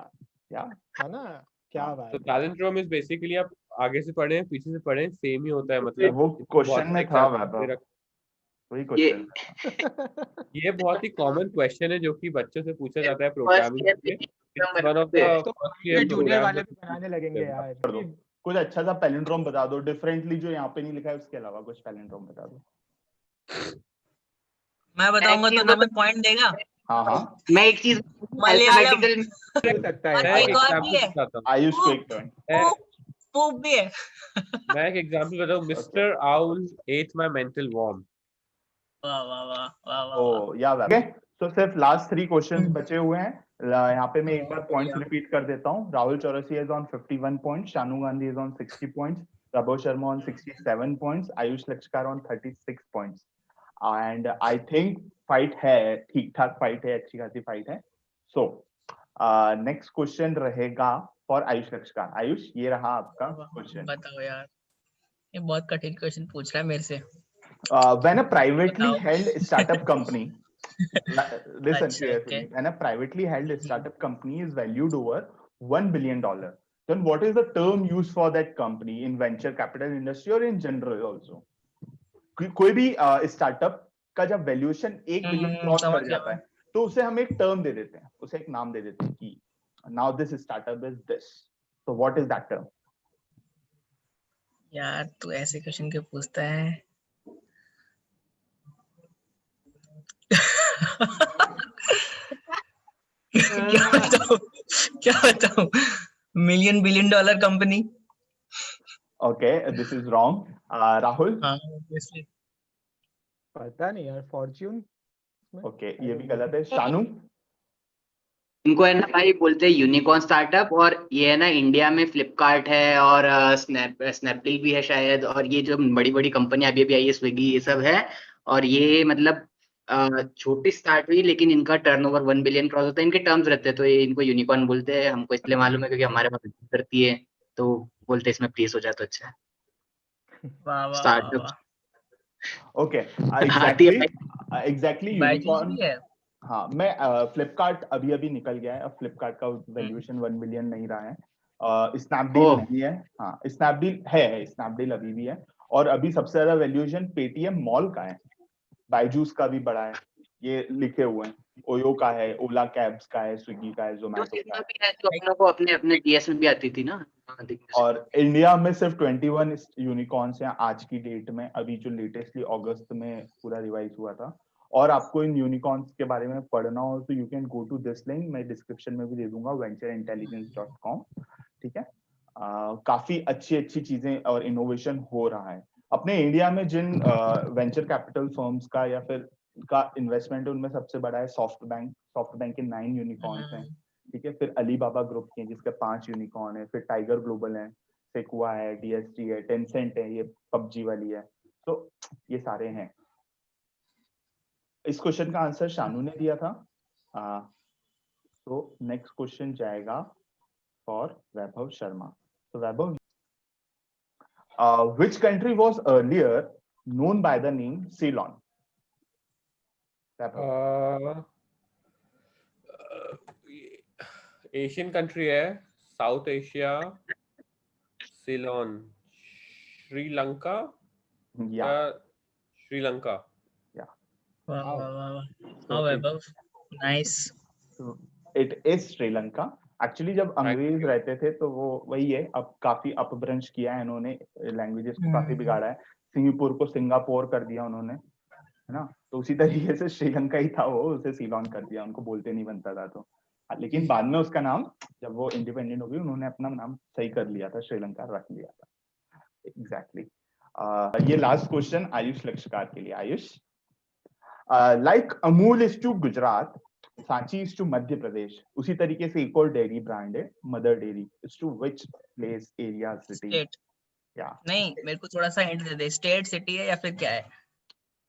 B: क्या है ना, क्या बात।
C: तो palindrome is basically आप आगे से पढ़ें पीछे से पढ़ें सेम ही होता है, मतलब
A: वो क्वेश्चन में था वैभव, वही क्वेश्चन।
C: ये बहुत ही कॉमन क्वेश्चन है जो कि बच्चों से पूछा जाता है प्रोग्रामिंग में।
B: जूनियर वाले भी बनाने लगेंगे यार।
A: कुछ अच्छा सा पैलिंड्रोम बता दो, डिफरेंटली जो यहाँ पे नहीं लिखा है उसके अलावा कुछ पैलिंड्रोम बता दो।
D: मैं बताऊंगा तो नमन पॉइंट देगा।
A: हाँ हाँ,
E: मैं एक चीज
D: मलयालम
B: सकता है,
D: एक और भी है,
A: आयुष को एक पॉइंट
D: पूप भी है।
C: मैं एक एग्जांपल बताऊं, mister owl ate my mental worm.
D: वाह वाह वाह वाह वाह।
A: ओ या ओके, तो सिर्फ लास्ट 3 क्वेश्चंस बचे हुए हैं। यहाँ पे मैं एक बार पॉइंट्स रिपीट कर देता हूँ। Rahul Chaurasia is on 51 points, Shanu Gandhi is on 60 points, Prabho Sharma on 67 points, Ayush Lakshkar on 36 points. And I think fight है, ठीक ठाक फाइट है, अच्छी खासी फाइट है। सो नेक्स्ट क्वेश्चन रहेगा फॉर आयुष लक्ष्कार। आयुष, ये रहा आपका क्वेश्चन।
D: बताओ यार, ये बहुत कठिन क्वेश्चन पूछ रहा है मेरे से।
A: When a privately held startup company, listen
D: Achha,
A: carefully,
D: okay.
A: when a privately held startup company is valued over $1 billion, then what is the term used for that company in venture capital industry or in general also? कोई भी स्टार्टअप का जब वैल्यूएशन 1 बिलियन क्रॉस कर जाता है तो उसे हम एक टर्म दे देते हैं, उसे एक नाम दे देते हैं कि now this startup is this. So what is that term?
D: यार तू ऐसे क्वेश्चन क्यों पूछता है? क्या बताऊं? $1 billion company.
A: Okay, this is wrong. Rahul?
D: हाँ obviously।
B: पता नहीं यार, फॉर्च्यून।
A: ओके, ये भी गलत है। शानू?
E: इनको है ना भाई बोलते हैं यूनिकॉर्न स्टार्टअप, और ये है ना इंडिया में फ्लिपकार्ट है और स्नैपडील भी है शायद, और ये जो बड़ी बड़ी कंपनी अभी अभी आई है, स्विगी, ये सब है। और ये मतलब छोटी स्टार्ट हुई लेकिन इनका टर्नओवर 1 बिलियन क्रॉस होता है, इनके टर्म्स रहते हैं, तो ये इनको यूनिकॉर्न बोलते हैं। हमको इसलिए मालूम है क्योंकि हमारे पास करती है, तो बोलते हैं इसमें प्लेस हो जाए तो अच्छा है।
D: वाह वाह
E: स्टार्टअप
A: ओके, एग्जैक्टली यूनिकॉर्न। हाँ, मैं फ्लिपकार्ट अभी अभी निकल गया है, अब फ्लिपकार्ट का वैल्यूएशन 1 बिलियन नहीं रहा है। स्नैपडील नहीं है, हाँ स्नैपडील है, स्नैपडील अभी भी है। और अभी सबसे ज्यादा वैल्यूएशन पेटीएम मॉल का है, बायजूस का भी बड़ा है, ये लिखे हुए हैं। ओयो का है, ओला कैब्स का है, स्विगी का है,
E: तो
A: जोमेटो
E: सिग्मा
A: का है।
E: भी है जो अपनों को अपने अपने डीएस में भी आती थी ना। हाँ, दिखने से।
A: और इंडिया में सिर्फ 21 यूनिकॉर्न्स हैं आज की डेट में, अभी जो लेटेस्टली अगस्त में पूरा रिवाइज हुआ था। और आपको इन यूनिकॉर्न्स के बारे में पढ़ना हो तो you can go to this link, मैं डिस्क्रिप्शन में भी दे दूंगा, ventureintelligence.com। ठीक है, काफी अच्छी अच्छी चीजें और इनोवेशन हो रहा है अपने इंडिया में। जिन वेंचर कैपिटल फर्म्स का या फिर का इन्वेस्टमेंट है उनमें सबसे बड़ा है सॉफ्ट बैंक के 9 यूनिकॉर्न्स हैं। ठीक है, फिर अलीबाबा ग्रुप के जिसके 5 यूनिकॉर्न है, फिर टाइगर ग्लोबल है, सेक्वा है, डीएसटी है, टेंसेंट है, ये पबजी वाली है। तो ये सारे हैं। इस क्वेश्चन का आंसर शानू ने दिया था। तो नेक्स्ट क्वेश्चन जाएगा फॉर वैभव शर्मा। तो वैभव, which country was earlier known by the name Ceylon? Vaibhav,
C: Asian country है, साउथ एशिया, सीलोन, श्रीलंका
A: या
C: या श्रीलंका।
D: वाह
A: Wow.
D: वाह वाह वाह,
A: So
D: हाँ Vaibhav, nice.
A: it is Sri Lanka. Actually जब अंग्रेज रहते थे तो वो वही है, अब काफी अपभ्रंश किया है इन्होंने, लैंग्वेजेस को काफी बिगाड़ा है। सिंगापुर को सिंगापुर कर दिया उन्होंने, है ना। तो उसी तरीके से श्रीलंका ही था वो, उसे सीलोन कर दिया, उनको बोलते नहीं बनता था। तो लेकिन बाद में उसका नाम, जब वो इंडिपेंडेंट हो गई, उन्होंने अपना नाम सही कर लिया था, श्रीलंका रख लिया था। एग्जैक्टली। ये लास्ट क्वेश्चन आयुष लक्षकार के लिए। Ayush, like Amul is to Gujarat, Sanchi is to Madhya Pradesh, उसी तरीके से एक और डेयरी ब्रांड है Mother Dairy, is to which place, area, city?
D: State
A: या
D: नहीं, मेरे को थोड़ा सा हिंट दे दे, स्टेट सिटी है या फिर क्या है?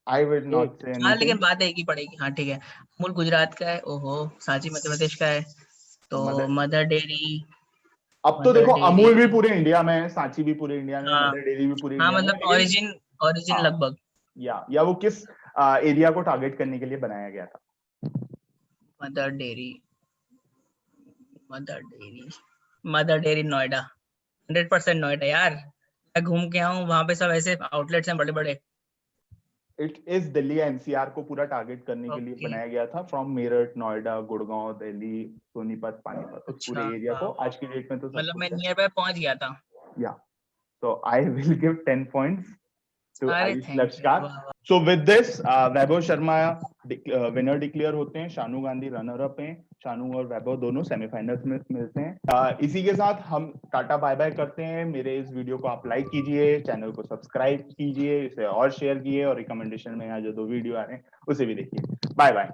A: आई विल नॉट से
D: हाँ लेकिन
A: एनीथिंग।
D: बात एक ही पड़ेगी। हाँ ठीक है, अमूल गुजरात का है, ओहो, सांची मध्य प्रदेश का है, तो मदर डेयरी।
A: अब तो
D: मदर
A: देखो
D: डेयरी,
A: अमूल भी पूरे इंडिया में है, सांची भी पूरे इंडिया में है,
D: हाँ
A: मदर डेयरी भी पूरे
D: हाँ,
A: इंडिया में है,
D: मतलब
A: लेकिन
D: ओरिजिन
A: हाँ,
D: लगभग।
A: या वो किस एरिया को टारगेट करने के लिए बनाया गया था?
D: Mother dairy, mother dairy, mother dairy Noida, 100% Noida यार। मैं घूम के आऊँ, वहां पे सब ऐसे आउटलेट्स हैं बड़े बड़े।
A: इट इज दिल्ली एनसीआर को पूरा टारगेट करने के लिए
D: ओके,
A: बनाया गया था, फ्रॉम मेरठ, नोएडा, गुड़गांव, दिल्ली, सोनीपत, पानीपत, उस पूरे
D: अच्छा,
A: एरिया को। आज की डेट में तो सब
D: मतलब मैं
A: कुछ है।
D: नियर बाय पहुंच गया था।
A: या so I will give 10 points to
D: अरे
A: Ayush
D: थैंक यू,
A: Lakshkar.
D: वाह वाह।
A: So with this, Vaibhav Sharma winner declare होते हैं, शानू गांधी रनर अप हैं। शानू और वैभव दोनों सेमीफाइनल्स में मिलते हैं। इसी के साथ हम टाटा बाय बाय करते हैं। मेरे इस वीडियो को आप लाइक कीजिए, चैनल को सब्सक्राइब कीजिए, इसे और शेयर कीजिए, और रिकमेंडेशन में यहाँ जो 2 वीडियो आ रहे हैं उसे भी देखिए। Bye bye.